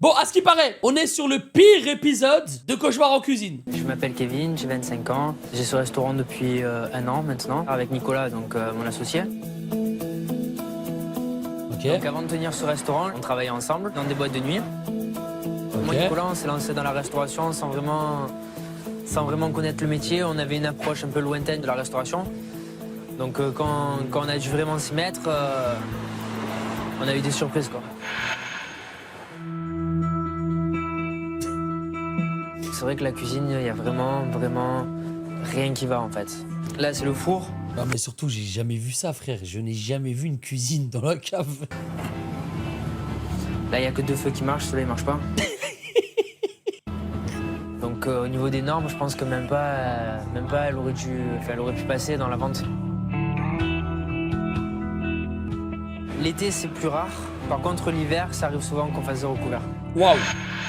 Bon, à ce qui paraît, on est sur le pire épisode de Cauchemar en cuisine. Je m'appelle Kevin, j'ai 25 ans. J'ai ce restaurant depuis 1 an maintenant, avec Nicolas, donc mon associé. Ok. Donc avant de tenir ce restaurant, on travaillait ensemble dans des boîtes de nuit. Moi et Nicolas, on s'est lancé dans la restauration sans vraiment connaître le métier. On avait une approche un peu lointaine de la restauration. Donc quand on a dû vraiment s'y mettre, on a eu des surprises, quoi. C'est vrai que la cuisine, il y a vraiment rien qui va en fait. Là, c'est le four. Non mais surtout, j'ai jamais vu ça, frère. Je n'ai jamais vu une cuisine dans la cave. Là, il n'y a que 2 feux qui marchent, celui-là, il marche pas. Donc au niveau des normes, je pense que même pas elle aurait pu passer dans la vente. L'été, c'est plus rare. Par contre, l'hiver, ça arrive souvent qu'on fasse 0 couvert. Waouh.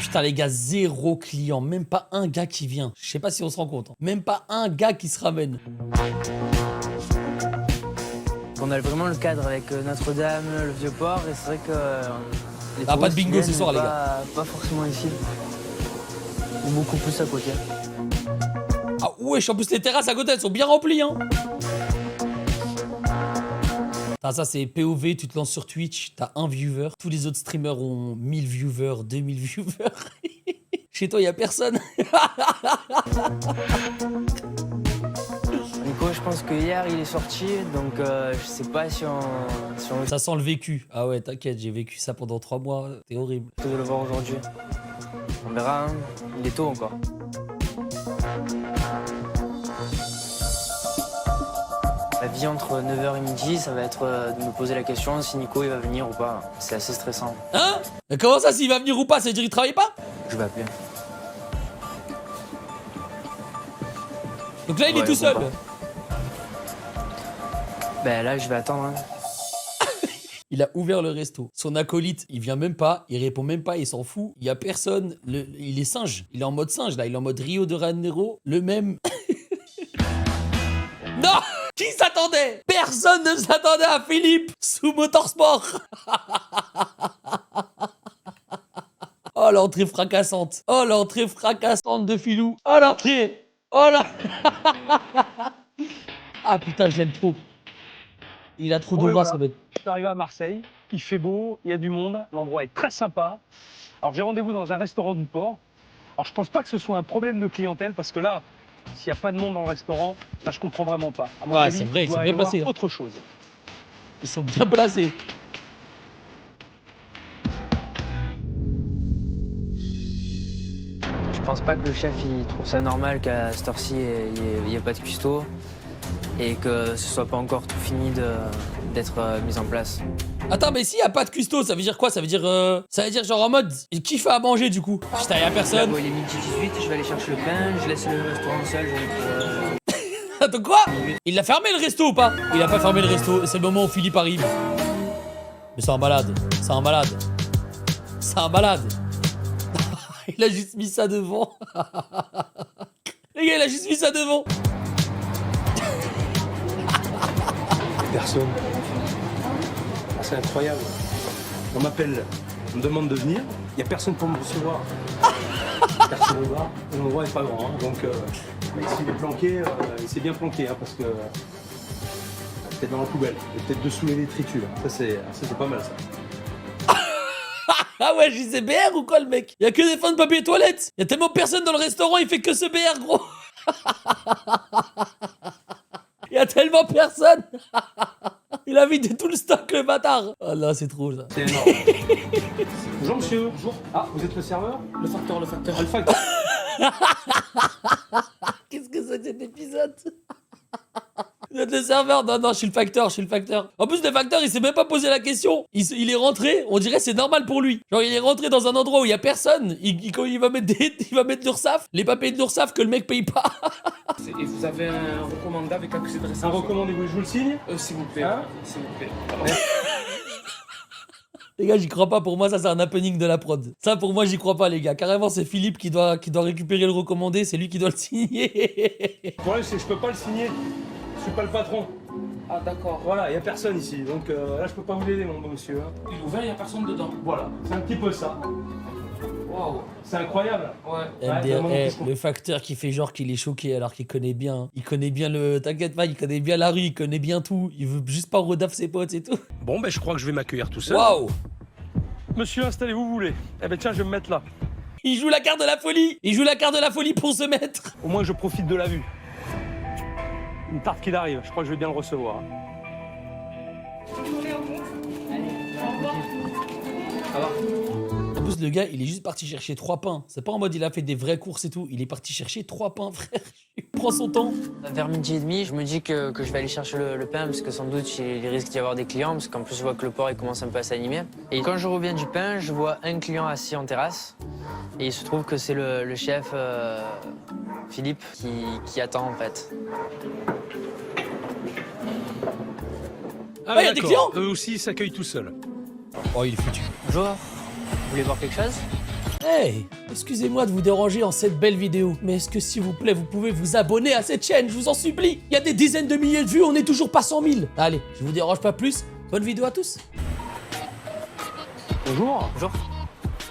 Putain les gars, 0 client, même pas un gars qui vient. Je sais pas si on se rend compte. Hein. Même pas un gars qui se ramène. On a vraiment le cadre avec Notre-Dame, le Vieux-Port, et c'est vrai que... Ah, pas de bingo ce soir, les gars. Pas forcément ici. Ou beaucoup plus à côté. Ah wesh, en plus les terrasses à côté, elles sont bien remplies, hein. Ah, ça c'est POV, tu te lances sur Twitch, t'as 1 viewer. Tous les autres streamers ont 1000 viewers, 2000 viewers. Chez toi, y a personne. Nico, je pense que hier il est sorti, donc je sais pas si on Ça sent le vécu. Ah ouais, t'inquiète, j'ai vécu ça pendant 3 mois. C'est horrible. de le voir aujourd'hui. On verra, hein. Il est tôt encore. La vie entre 9h et midi, ça va être de me poser la question si Nico il va venir ou pas. C'est assez stressant. Hein? Mais comment ça, s'il va venir ou pas? Ça veut dire qu'il travaille pas? Je vais appeler. Donc là, il est Ouais, tout seul. bon, Ben là, je vais attendre. Hein. Il a ouvert le resto. Son acolyte, il vient même pas, il répond même pas, il s'en fout. Il y a personne. Il est singe. Il est en mode singe là. Il est en mode Rio de Janeiro. Le même. Non! Qui s'attendait? Personne ne s'attendait à Philippe sous Motorsport. Oh l'entrée fracassante. Oh l'entrée fracassante de Philou. Oh l'entrée. Oh là. Ah putain, je l'aime trop. Il a trop d'aura, voilà. ça va être. Je suis arrivé à Marseille, il fait beau, il y a du monde, l'endroit est très sympa. Alors j'ai rendez-vous dans un restaurant du port. Alors je pense pas que ce soit un problème de clientèle parce que là, s'il n'y a pas de monde dans le restaurant, là je comprends vraiment pas. À mon Ouais, avis, c'est vrai, il ils doit sont y bien avoir placés, hein. autre chose. Ils sont bien placés. Je pense pas que le chef il trouve ça normal qu'à cette heure-ci il n'y ait pas de cuistot et que ce soit pas encore tout fini d'être mis en place. Attends, mais s'il y a pas de cuistot, ça veut dire quoi? Ça veut dire genre en mode, qui fait à manger du coup? Putain, y a Là, personne. bon, il est midi 18, je vais aller chercher le pain, je laisse le restaurant seul. Attends, quoi? Il a fermé le resto ou pas? Il a pas fermé le resto, c'est le moment où Philippe arrive. Mais c'est un malade, c'est un malade. C'est un malade. Il a juste mis ça devant. Les gars, il a juste mis ça devant. Personne. Ah, c'est incroyable. On m'appelle, on me demande de venir, il n'y a personne pour me recevoir. Personne ne va, l'endroit est pas grand, hein, donc le mec s'il est planqué, il s'est bien planqué, hein, parce que peut-être dans la poubelle, et peut-être dessous les détritus. Ça c'est pas mal ça. Ah ouais, j'ai ces BR ou quoi le mec? Il y a que des fins de papier toilette. Il y a tellement personne dans le restaurant, il fait que ce BR gros. Il y a tellement personne. Il a vidé tout le stock le bâtard. Oh là, c'est trop ça. C'est énorme. Bonjour monsieur. Bonjour. Ah, vous êtes le serveur? Le facteur. Ah, le facteur. Qu'est-ce que c'est que cet épisode? Vous êtes le serveur? Non, je suis le facteur. En plus, le facteur, il s'est même pas posé la question. Il est rentré, on dirait c'est normal pour lui. Genre, il est rentré dans un endroit où il y a personne. Il va mettre l'URSSAF, les papiers de l'URSSAF que le mec paye pas. Et vous avez un recommandé avec accusé de Un réception. recommandé, je vous le signe? S'il vous plaît. Hein S'il vous plaît. Les gars, j'y crois pas. Pour moi, ça, c'est un happening de la prod. Ça, pour moi, j'y crois pas, les gars. Carrément, c'est Philippe qui doit récupérer le recommandé. C'est lui qui doit le signer. Le problème c'est que je peux pas le signer. Je suis pas le patron. Ah d'accord. Voilà, il y a personne ici, donc là je peux pas vous aider mon bon monsieur. Hein. Il est ouvert, il n'y a personne dedans. Voilà, c'est un petit peu ça. Waouh. C'est incroyable. Ouais. MDR, demande qu'est-ce qu'on- le facteur qui fait genre qu'il est choqué alors qu'il connaît bien. Il connaît bien le... T'inquiète pas, il connaît bien la rue, il connaît bien tout. Il veut juste pas redaf ses potes et tout. Bon, ben je crois que je vais m'accueillir tout seul. Waouh. Monsieur, installez-vous, vous voulez. Eh ben tiens, je vais me mettre là. Il joue la carte de la folie. Il joue la carte de la folie pour se mettre. Au moins, je profite de la vue. Une tarte qu'il arrive, je crois que je vais bien le recevoir. En plus, le gars, il est juste parti chercher 3 pains. C'est pas en mode il a fait des vraies courses et tout. Il est parti chercher 3 pains, frère. Il prend son temps. Vers midi et demi, je me dis que je vais aller chercher le pain parce que sans doute il risque d'y avoir des clients parce qu'en plus je vois que le port il commence un peu à s'animer. Et quand je reviens du pain, je vois un client assis en terrasse et il se trouve que c'est le chef Philippe qui attend en fait. Ah, il y a des d'accord. clients. Eux aussi, ils s'accueillent tout seuls. Oh, il est foutu. Bonjour, vous voulez voir quelque chose? Hey, excusez-moi de vous déranger en cette belle vidéo, mais est-ce que s'il vous plaît, vous pouvez vous abonner à cette chaîne, je vous en supplie. Il y a des dizaines de milliers de vues, on n'est toujours pas 100 000. Allez, je vous dérange pas plus. Bonne vidéo à tous. Bonjour. Bonjour.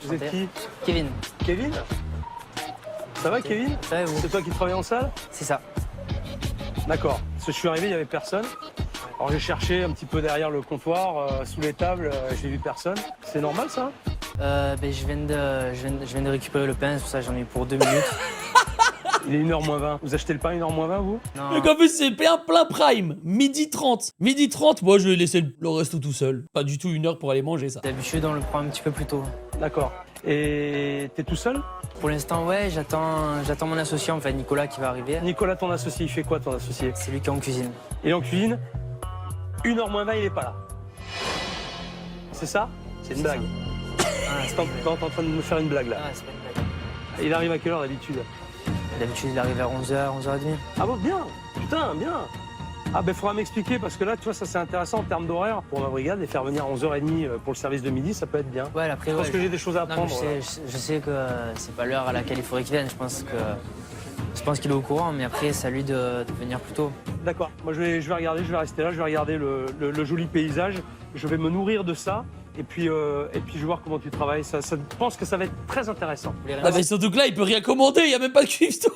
Vous êtes qui? Kevin. Kevin? Ça va, Kevin? Ça va et vous? C'est toi qui travailles en salle? C'est ça. D'accord. Parce que je suis arrivé, il n'y avait personne. Alors j'ai cherché un petit peu derrière le comptoir, sous les tables, j'ai vu personne. C'est normal ça? Je viens de récupérer le pain, c'est pour ça j'en ai eu pour 2 minutes. Il est 1h moins 20. Vous achetez le pain 1h moins 20 vous? Non. Donc en plus, c'est plein prime. Midi 30. Midi 30, moi je vais laisser le resto tout seul. Pas du tout 1 heure pour aller manger ça. D'habitude on le prend un petit peu plus tôt. D'accord. Et t'es tout seul? Pour l'instant ouais, j'attends mon associé en fait, Nicolas qui va arriver. Nicolas, ton associé, il fait quoi ton associé? C'est lui qui est en cuisine. Il est en cuisine. 1h moins 20, il est pas là. C'est ça? C'est une blague. Ah, T'es en train de me faire une blague là. Ah, c'est pas une blague. Il arrive à quelle heure d'habitude? D'habitude il arrive vers 11h, 11h30. Ah bon, bien. Putain, bien. Ah ben faudra m'expliquer parce que là, tu vois, ça c'est intéressant en termes d'horaire pour ma brigade. Les faire venir à 11h30 pour le service de midi, ça peut être bien. Ouais, après Je pense ouais, que j'ai des choses à non, apprendre. mais je sais que c'est pas l'heure à laquelle il faudrait qu'il vienne. Je pense qu'il est au courant, mais après c'est à lui de venir plus tôt. D'accord. Moi, je vais regarder, je vais rester là, je vais regarder le joli paysage. Je vais me nourrir de ça. Et puis je vais voir comment tu travailles. Je pense que ça va être très intéressant. Vous voulez rien Ah bah surtout que là, il peut rien commander, il y a même pas de cuistot.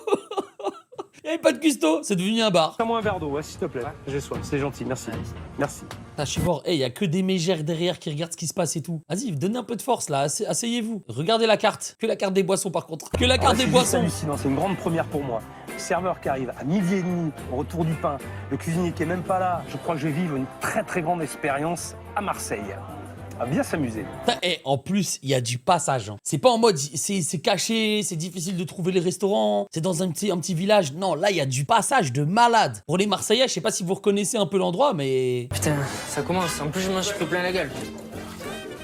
Il y a même pas de cuistot, c'est devenu un bar. Fais-moi un verre d'eau, ouais, s'il te plaît. Ouais. J'ai soif, c'est gentil, merci. Allez. Merci. Ah, je suis mort. Hey, il y a que des mégères derrière qui regardent ce qui se passe et tout. Vas-y, donnez un peu de force là, asseyez-vous. Regardez la carte. Que la carte des boissons par contre. Que la carte des C'est boissons. hallucinant, c'est une grande première pour moi. Le serveur qui arrive à 12h30 au retour du pain, le cuisinier qui est même pas là. Je crois que je vais vivre une très très grande expérience à Marseille. À bien s'amuser. Et en plus, il y a du passage. Hein. C'est pas en mode c'est caché, c'est difficile de trouver les restaurants, c'est dans un petit village. Non, là, il y a du passage de malade. Pour les Marseillais, je sais pas si vous reconnaissez un peu l'endroit, mais. Putain, ça commence. En plus, je m'en suis pris plein la gueule.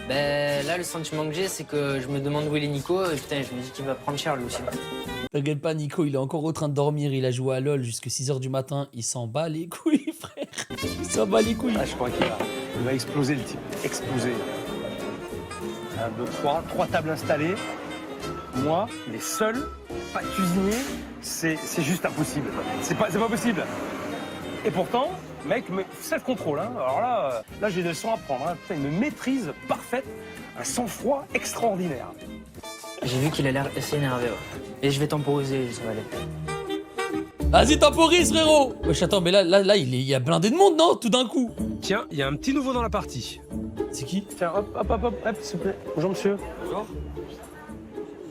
Ben là, le sentiment que j'ai, c'est que je me demande où il est Nico, et putain, je me dis qu'il va prendre cher lui aussi. T'inquiète pas, Nico, il est encore en train de dormir. Il a joué à LoL jusqu'à 6h du matin. Il s'en bat les couilles, frère. Il s'en bat les couilles. Ah, je crois qu'il va exploser le type. Exploser. 1, 2, 3. 3 tables installées. Moi, il est seul, pas de cuisinier. C'est juste impossible. C'est pas possible. Et pourtant, mec, self-control. Hein. Alors là j'ai des leçons à prendre. Hein. Putain, une maîtrise parfaite, un sang-froid extraordinaire. J'ai vu qu'il a l'air assez énervé, ouais. Et je vais temporiser, ça va aller. Vas-y, temporise, frérot. Wesh, attends, mais là, il y a blindé de monde, non? Tout d'un coup. Tiens, il y a un petit nouveau dans la partie. C'est qui? Tiens, hop, s'il vous plaît. Bonjour, monsieur. Bonjour.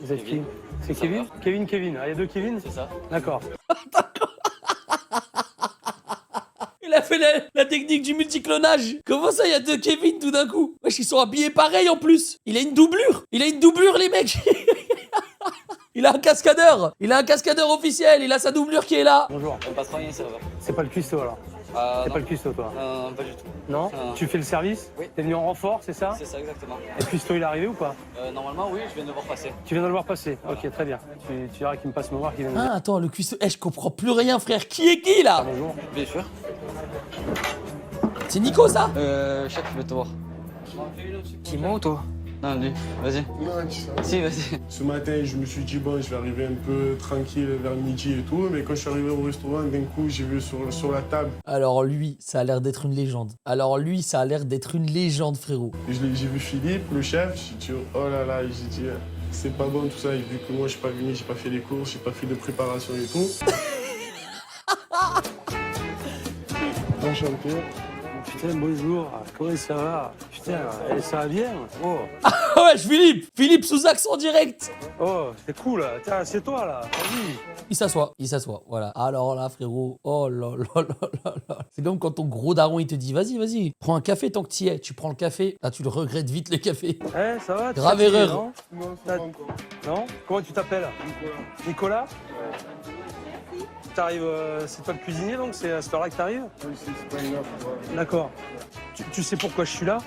Vous êtes qui? C'est Kevin? Kevin. Ah, il y a 2 Kevin? C'est ça. D'accord. Il a fait la technique du multiclonage. Comment ça, il y a 2 Kevin tout d'un coup? Wesh, ils sont habillés pareil en plus. Il a une doublure, les mecs. Il a un cascadeur. Il a un cascadeur officiel. Il a sa doublure qui est là. Bonjour. On passe rien, ça va. C'est pas le cuistot alors? T'es pas le cuistot toi? Non, pas du tout. Non? Tu fais le service? Oui. T'es venu en renfort, c'est ça? C'est ça, exactement. Et le cuistot il est arrivé ou pas? Normalement, oui, je viens de le voir passer. Tu viens de le voir passer? Ok, très bien. Tu verras qu'il me passe me voir, qu'il vient de me dire Ah, attends, le cuistot. Je comprends plus rien, frère. Qui est qui là? bonjour. Bien sûr. C'est Nico ça? Chef, je vais te voir. Qui, moi ou toi? Non, lui, vas-y. Non, dis ça. Si, vas-y. Ce matin, je me suis dit, bon, je vais arriver un peu tranquille vers midi et tout. Mais quand je suis arrivé au restaurant, d'un coup, j'ai vu sur la table. Alors lui, ça a l'air d'être une légende. Frérot. J'ai vu Philippe, le chef. J'ai dit, oh là là, j'ai dit, c'est pas bon tout ça. Et vu que moi, je suis pas venu, j'ai pas fait les courses, j'ai pas fait de préparation et tout. Enchanté. Putain, bonjour. Comment ça va? Putain, ça va bien? Oh, Ah ouais, Philippe. Philippe sous accent direct. oh, c'est cool. Tiens, c'est toi là. Vas-y. Il s'assoit, voilà. Alors là, frérot, oh là là là là là. C'est comme quand ton gros daron, il te dit, vas-y, vas-y, prends un café tant que t'y es. Tu prends le café, là, tu le regrettes vite, le café. Hein, ça va? Tu Grave fatigué, erreur. Non, Non, c'est pas encore. non. Comment tu t'appelles? Nicolas. T'arrives, c'est toi le cuisinier donc? C'est à cette heure-là que t'arrives? Oui, c'est pas une offre. Ouais. D'accord. Tu sais pourquoi je suis là?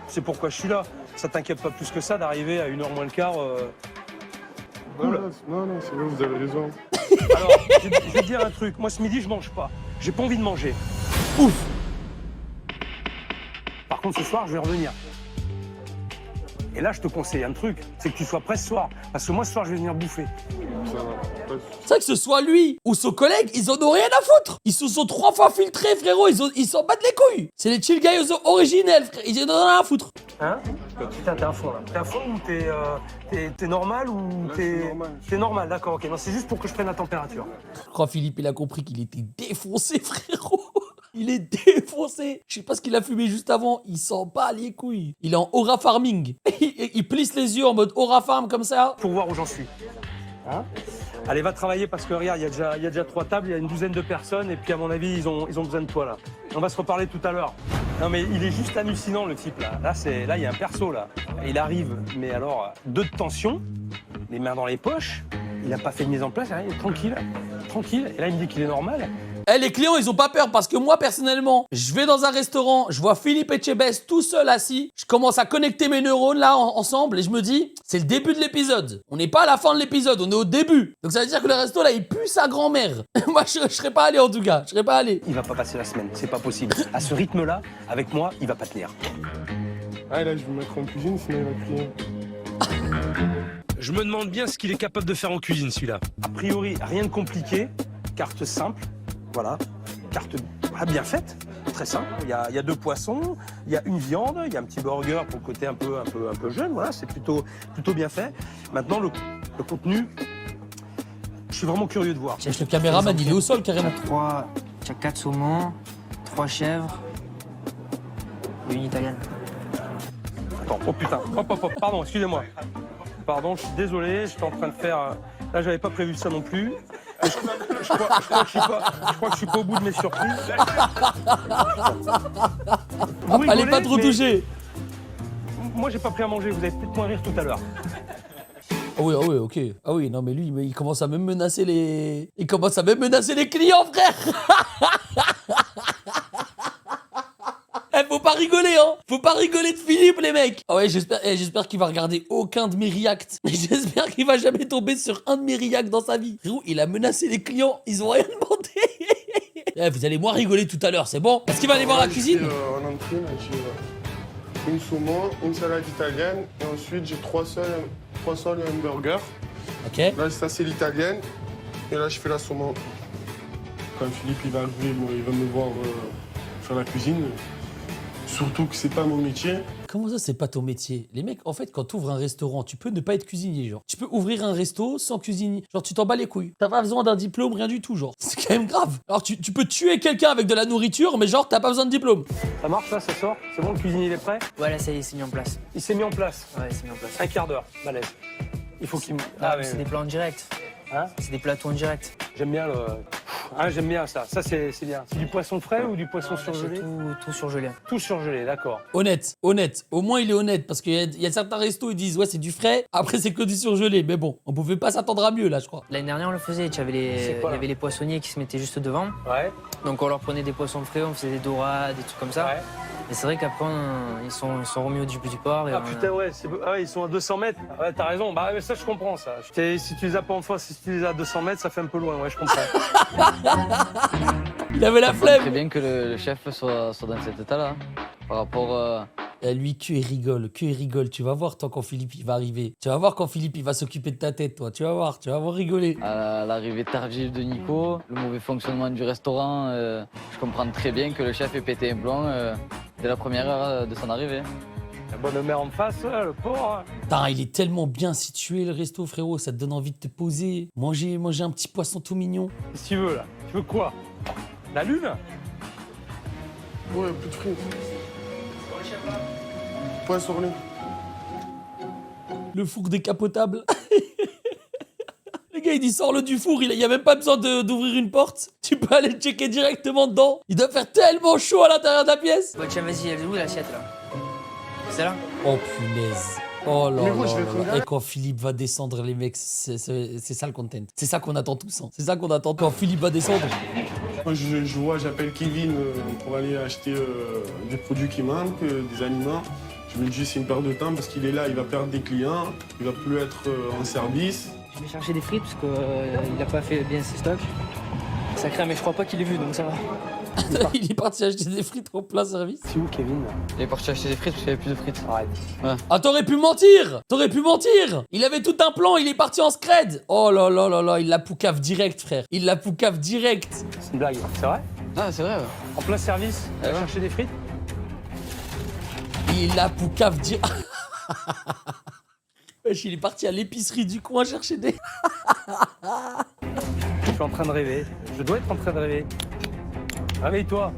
Tu sais pourquoi je suis là? Ça t'inquiète pas plus que ça d'arriver à 1h moins le quart. Cool. Non, non, c'est vrai, vous avez raison. Alors, je vais te dire un truc. Moi, ce midi, je mange pas. J'ai pas envie de manger. Ouf. Par contre, ce soir, je vais revenir. Et là, je te conseille un truc, c'est que tu sois prêt ce soir. Parce que moi, ce soir, je vais venir bouffer. Ça va. Pas de soucis. C'est vrai que ce soit lui ou son collègue, ils en ont rien à foutre. Ils se sont 3 fois filtrés, frérot. Ils s'en battent les couilles. C'est les chill guys originels, frère. Ils en ont rien à foutre. Hein? Putain, t'es à fond, là. T'es à fond ou t'es normal ou Là, t'es... c'est normal. T'es normal, d'accord, ok. Non, c'est juste pour que je prenne la température. Je crois Philippe, il a compris qu'il était défoncé, frérot. Il est défoncé. Je sais pas ce qu'il a fumé juste avant. Il s'en bat les couilles. Il est en aura farming. Il plisse les yeux en mode aura farm comme ça. Pour voir où j'en suis. Hein? Allez, va travailler parce que regarde, il y a déjà 3 tables, il y a une douzaine de personnes et puis à mon avis, ils ont besoin de toi là. On va se reparler tout à l'heure. Non mais il est juste hallucinant le type là. Là, il y a un perso là. Il arrive, mais alors, 2 de tension, les mains dans les poches, il a pas fait de mise en place, rien, il est tranquille. Tranquille. Et là, il me dit qu'il est normal. Eh, les clients, ils ont pas peur parce que moi, personnellement, je vais dans un restaurant, je vois Philippe Etchebest tout seul assis, je commence à connecter mes neurones là ensemble et je me dis, c'est le début de l'épisode. On n'est pas à la fin de l'épisode, on est au début. Donc ça veut dire que le resto là, il pue sa grand-mère. Moi, je serais pas allé en tout cas, je serais pas allé. Il va pas passer la semaine, c'est pas possible. À ce rythme-là, avec moi, il va pas tenir. Ah, là, je vais me mettre en cuisine, sinon il va crier. Je me demande bien ce qu'il est capable de faire en cuisine, celui-là. A priori, rien de compliqué, carte simple, voilà, carte bien faite, très simple. Il y a 2 poissons, il y a une viande, il y a un petit burger pour le côté un peu jeune, voilà, c'est plutôt bien fait. Maintenant, le contenu, je suis vraiment curieux de voir. Le caméraman, il est au sol carrément. 4 saumons, 3 chèvres et une italienne. Attends, oh putain, hop, pardon, excusez-moi. Pardon, je suis désolé, j'étais en train de faire... Là, j'avais pas prévu ça non plus. Je crois que je suis pas au bout de mes surprises. Ah, fallait pas trop toucher. Moi, j'ai pas pris à manger, vous allez peut-être moins rire tout à l'heure. Ah oui, ok. Ah oui, non mais lui, il commence à même menacer les... Il commence à même menacer les clients, frère. Eh, faut pas rigoler, hein. Faut pas rigoler de Philippe, les mecs. Ah ouais, j'espère qu'il va regarder aucun de mes reacts. J'espère qu'il va jamais tomber sur un de mes reacts dans sa vie. Frérot, il a menacé les clients, ils ont rien demandé. Eh, vous allez moins rigoler tout à l'heure, c'est bon? Est-ce qu'il va aller voir la cuisine? En entrée, là, j'ai une saumon, une salade italienne, et ensuite j'ai 3 sols et un burger. Ok. Là, ça c'est l'italienne, et là je fais la saumon. Quand Philippe il va arriver, bon, il va me voir faire la cuisine. Surtout que c'est pas mon métier. Comment ça, c'est pas ton métier? Les mecs, en fait, quand tu ouvres un restaurant, tu peux ne pas être cuisinier, genre. Tu peux ouvrir un resto sans cuisinier. Genre, tu t'en bats les couilles. T'as pas besoin d'un diplôme, rien du tout, genre. C'est quand même grave. Alors, tu peux tuer quelqu'un avec de la nourriture, mais genre, t'as pas besoin de diplôme. Ça marche, là, ça sort? C'est bon, le cuisinier, il est prêt? Voilà, ça y est, c'est mis en place. Il s'est mis en place. Ouais, c'est mis en place. Un quart d'heure, balèze. Il faut qu'il... Ah, mais c'est des plats en direct. Hein? C'est des plateaux en direct. J'aime bien le... Ah, j'aime bien ça. Ça, c'est bien. C'est du poisson frais ou du poisson surgelé? Tout surgelé. Tout surgelé, d'accord. Honnête. Au moins, il est honnête. Parce qu'il y a certains restos, ils disent, ouais, c'est du frais. Après, c'est que du surgelé. Mais bon, on pouvait pas s'attendre à mieux, là, je crois. L'année dernière, on le faisait. Il y avait les poissonniers qui se mettaient juste devant. Ouais. Donc, on leur prenait des poissons frais, on faisait des dorades, des trucs comme ça. Ouais. Et c'est vrai qu'après, ils sont remis au du port. Et Ah putain, ouais, ils sont à 200 mètres. Ouais, t'as raison. Bah, mais ça, je comprends, ça. Si tu les as pas en face, si tu les as à 200 mètres, ça fait un peu loin, ouais, je comprends. Il avait la Très flemme. bien que le chef soit dans cet état-là. Par rapport Et lui, que il rigole. Tu vas voir, toi, quand Philippe, il va arriver. Tu vas voir quand Philippe, il va s'occuper de ta tête, toi. Tu vas voir rigoler. à l'arrivée tardive de Nico, le mauvais fonctionnement du restaurant, je comprends très bien que le chef ait pété un plomb dès la première heure de son arrivée. La bonne mère en face, le pauvre. Putain, il est tellement bien situé le resto, frérot. Ça te donne envie de te poser. Manger un petit poisson tout mignon. Qu'est-ce que tu veux là? Tu veux quoi? La lune? Ouais, un peu de frites. Ouais, sur lui. Le four décapotable. Le gars, il dit sors-le du four. Il y a même pas besoin d'ouvrir une porte. Tu peux aller le checker directement dedans. Il doit faire tellement chaud à l'intérieur de la pièce. Bon, tiens, vas-y, elle est où l'assiette là? C'est là? Oh punaise. Oh là Mais là moi, je vais là être là. honnête. Et quand Philippe va descendre, les mecs, c'est ça le content. C'est ça qu'on attend tous. Hein. C'est ça qu'on attend quand Philippe va descendre. Moi, j'appelle Kevin pour aller acheter des produits qui manquent, des aliments. Je me dis c'est une perte de temps parce qu'il est là, il va perdre des clients, il va plus être en service. Je vais chercher des frites parce qu'il n'a pas fait bien ses stocks. Ça craint, mais je crois pas qu'il ait vu, donc ça va. Il est parti acheter des frites au plein service. C'est où Kevin là? Il est parti acheter des frites parce qu'il n'y avait plus de frites. Arrête. Ah, t'aurais pu mentir! T'aurais pu mentir! Il avait tout un plan, il est parti en scred! Oh là là là là, il la poucave direct, frère. Il la poucave direct. C'est une blague, c'est vrai? Ah, c'est vrai, ouais. En plein service, tu vas chercher des frites? Il la poucave direct. Wesh, il est parti à l'épicerie du coin chercher des... Je suis en train de rêver. Je dois être en train de rêver. Réveille-toi.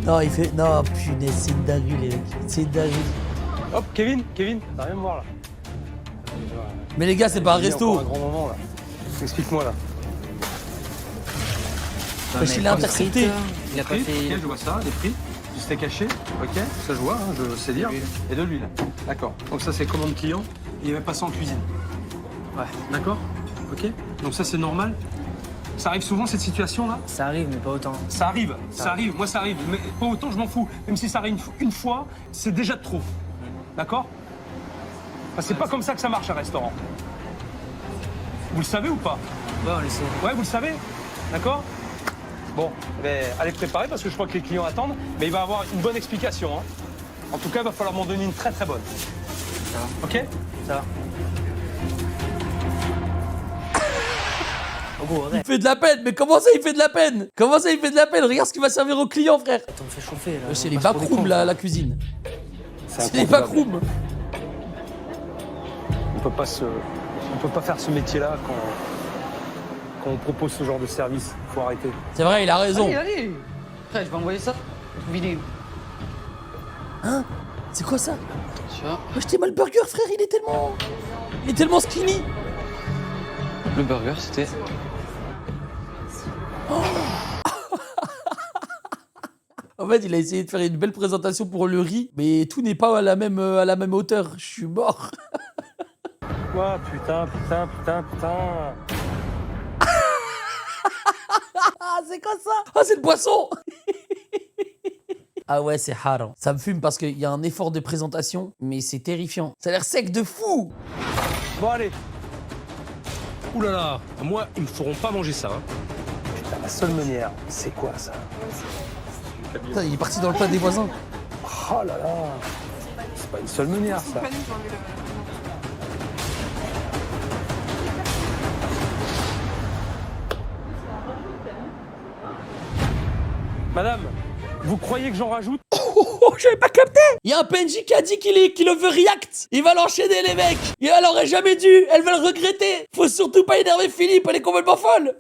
Non, il fait... Non, punaise, c'est une dinguerie, les mecs. C'est une dinguerie. Hop, Kevin, t'as rien à me voir là. Mais les gars, c'est pas un Il y a resto. encore un grand moment là. Explique-moi là. Wesh, il l'a intercepté. Il a pas fait. Ok, je vois ça, des frites, du steak haché, ok, ça je vois, hein, je sais dire, et de l'huile. D'accord. Donc ça c'est commande client, il va passer en cuisine. Ouais. D'accord. Ok. Donc ça c'est normal. Ça arrive souvent cette situation là? Ça arrive, mais pas autant. Ça arrive, moi ça arrive, mais pas autant je m'en fous. Même si ça arrive une fois, c'est déjà de trop. D'accord? Enfin, c'est pas comme ça que ça marche un restaurant. Vous le savez ou pas? Ouais, on le sait. Ouais, vous le savez? D'accord? Bon, mais allez préparer parce que je crois que les clients attendent, mais il va avoir une bonne explication. Hein. En tout cas, il va falloir m'en donner une très très bonne. Ça va. Ok? Ça va. Oh, gros, Il arrête. fait de la peine, mais comment ça il fait de la peine? Comment ça il fait de la peine? Regarde ce qu'il va servir aux clients, frère. On me fait chauffer là. C'est On les passe pour des backrooms, cons. la cuisine. C'est les inconcevable. backrooms. On peut pas faire ce métier-là quand on propose ce genre de service. Il faut arrêter. C'est vrai, il a raison. Allez. Frère, je vais envoyer ça. Vidéo. Hein? C'est quoi ça? Tu vois, Wesh, t'es mal burger, frère, il est tellement skinny. le burger, c'était... En fait, il a essayé de faire une belle présentation pour le riz, mais tout n'est pas à la même hauteur. Je suis mort. Quoi? Putain. Ah, c'est quoi ça? Ah, c'est le poisson. Ah ouais, c'est haram. Ça me fume parce qu'il y a un effort de présentation, mais c'est terrifiant. Ça a l'air sec de fou. Bon, allez. Ouh là là, moi, ils me feront pas manger ça. Hein. Putain, la seule meunière, c'est quoi ça? Putain, il est parti dans le plat des voisins. Oh là là. C'est pas une seule meunière, ça. Madame, vous croyez que j'en rajoute? Oh, j'avais pas capté. Il y a un PNJ qui a dit qu'il overreact. Il va l'enchaîner, les mecs. Et elle aurait jamais dû. Elle va le regretter. Faut surtout pas énerver Philippe, elle est complètement folle.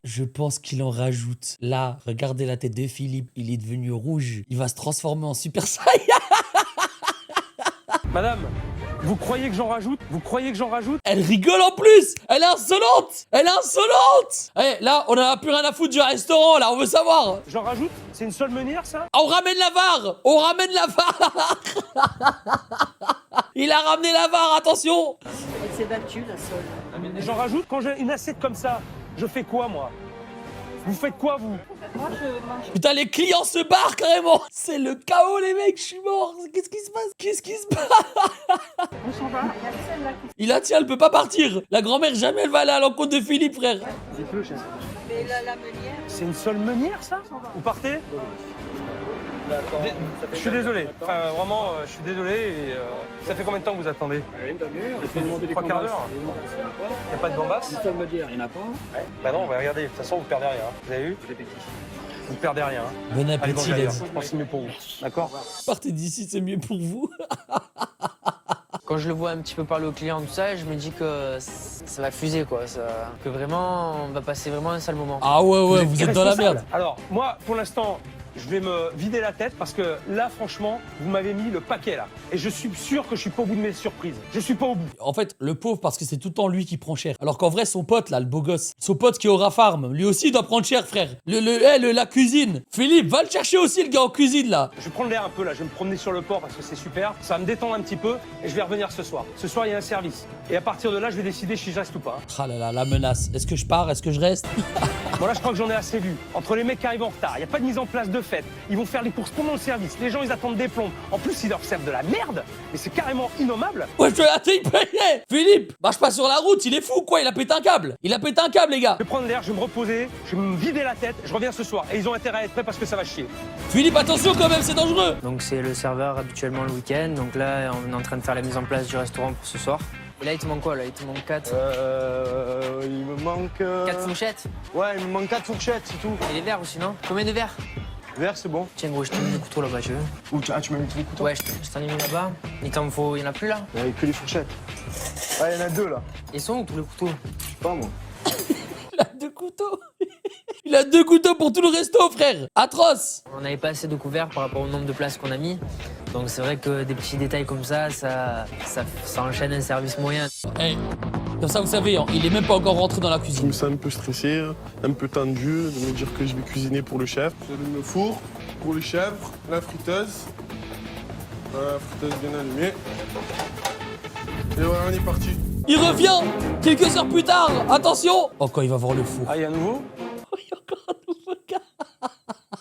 Je pense qu'il en rajoute. Là, regardez la tête de Philippe. Il est devenu rouge. Il va se transformer en Super Saiyan. Madame, vous croyez que j'en rajoute? Vous croyez que j'en rajoute? Elle rigole en plus. Elle est insolente. Elle est insolente. Eh, là, on en a plus rien à foutre du restaurant. Là, on veut savoir. J'en rajoute? C'est une seule meunière, ça? On ramène la VAR. On ramène la VAR. Il a ramené la VAR, attention. Elle s'est battue, la seule. J'en rajoute? Quand j'ai une assiette comme ça, je fais quoi, moi? Vous faites quoi, vous? Moi, je mange. Putain, les clients se barrent carrément. C'est le chaos, les mecs. Je suis mort. Qu'est-ce qui se passe? Qu'est-ce qui se passe? On s'en va. Il y a celle-là qui Il a tient, elle peut pas partir. La grand-mère, jamais elle va aller à l'encontre de Philippe, frère. fait la meunière. C'est une seule meunière, ça? Vous partez? Je suis désolé. Enfin, vraiment, je suis désolé. Et, ça fait combien de temps que vous attendez? Une demi-heure, il faut demander des 3 quarts d'heure. Il n'y a pas de bambas? Ça me dire, il n'y en a pas. Bah non, bah regardez, de toute façon, vous perdez rien. Vous avez vu? Vous ne perdez rien. Hein. Bon Allez, appétit, mangez les ailleurs. gars. Je pense que c'est mieux pour vous. D'accord? Partez d'ici, c'est mieux pour vous. Quand je le vois un petit peu parler aux clients, tout ça, je me dis que ça va fuser, quoi. Que vraiment, on va passer vraiment un sale moment. Ah ouais, vous êtes dans la irresponsable. merde. Alors, moi, pour l'instant, je vais me vider la tête parce que là, franchement, vous m'avez mis le paquet là. Et je suis sûr que je suis pas au bout de mes surprises. Je suis pas au bout. En fait, le pauvre, parce que c'est tout le temps lui qui prend cher. Alors qu'en vrai, son pote, là, le beau gosse, son pote qui est au Rafarm, lui aussi il doit prendre cher, frère. La cuisine. Philippe, va le chercher aussi, le gars en cuisine, là. Je vais prendre l'air un peu là, je vais me promener sur le port parce que c'est super. Ça va me détendre un petit peu et je vais revenir ce soir. Ce soir, il y a un service. Et à partir de là, je vais décider si je reste ou pas. Ah là là, la menace. Est-ce que je pars? Est-ce que je reste? Bon là, je crois que j'en ai assez vu. Entre les mecs qui arrivent en retard, il n'y a pas de mise en place de fête. Ils vont faire les courses pendant le service. Les gens, ils attendent des plombs. En plus, ils leur servent de la merde. Mais c'est carrément innommable. Ouais, je te la payer. Philippe, marche pas sur la route, il est fou, quoi. Il a pété un câble. Il a pété un câble, les gars. Je vais prendre l'air, je vais me reposer, je vais me vider la tête. Je reviens ce soir. Et ils ont intérêt à être prêts parce que ça va chier. Philippe, attention quand même, c'est dangereux. Donc c'est le serveur habituellement le week-end. Donc là, on est en train de faire la mise en place du restaurant pour ce soir. Et là, il te manque quoi là? Il te manque 4 Il me manque... 4 fourchettes. Ouais, il me manque 4 fourchettes, c'est tout. Et les verres aussi, non? Combien de verres? Verre, c'est bon. Tiens gros, je t'ai mis le couteau là-bas, tu veux? Tu m'as mis tous les couteaux? Ouais, je t'en ai mis là-bas. Il t'en faut... Il y en a plus là? Il n'y a que les fourchettes. Ouais, il y en a 2 là. Ils sont où tous les couteaux? Je sais pas moi. Il a 2 couteaux. Il a 2 couteaux pour tout le resto, frère. Atroce. On n'avait pas assez de couverts par rapport au nombre de places qu'on a mis. Donc c'est vrai que des petits détails comme ça enchaîne un service moyen. Hey, comme ça, vous savez, hein, il est même pas encore rentré dans la Je cuisine. me sens un peu stressé, un peu tendu de me dire que je vais cuisiner pour le chef. J'allume le four pour le chèvre, la friteuse. Voilà, la friteuse bien allumée. Et voilà, on est parti. Il revient quelques heures plus tard. Attention. Oh, quand il va voir le four. Ah, il y a un nouveau? Il y a encore un nouveau gars.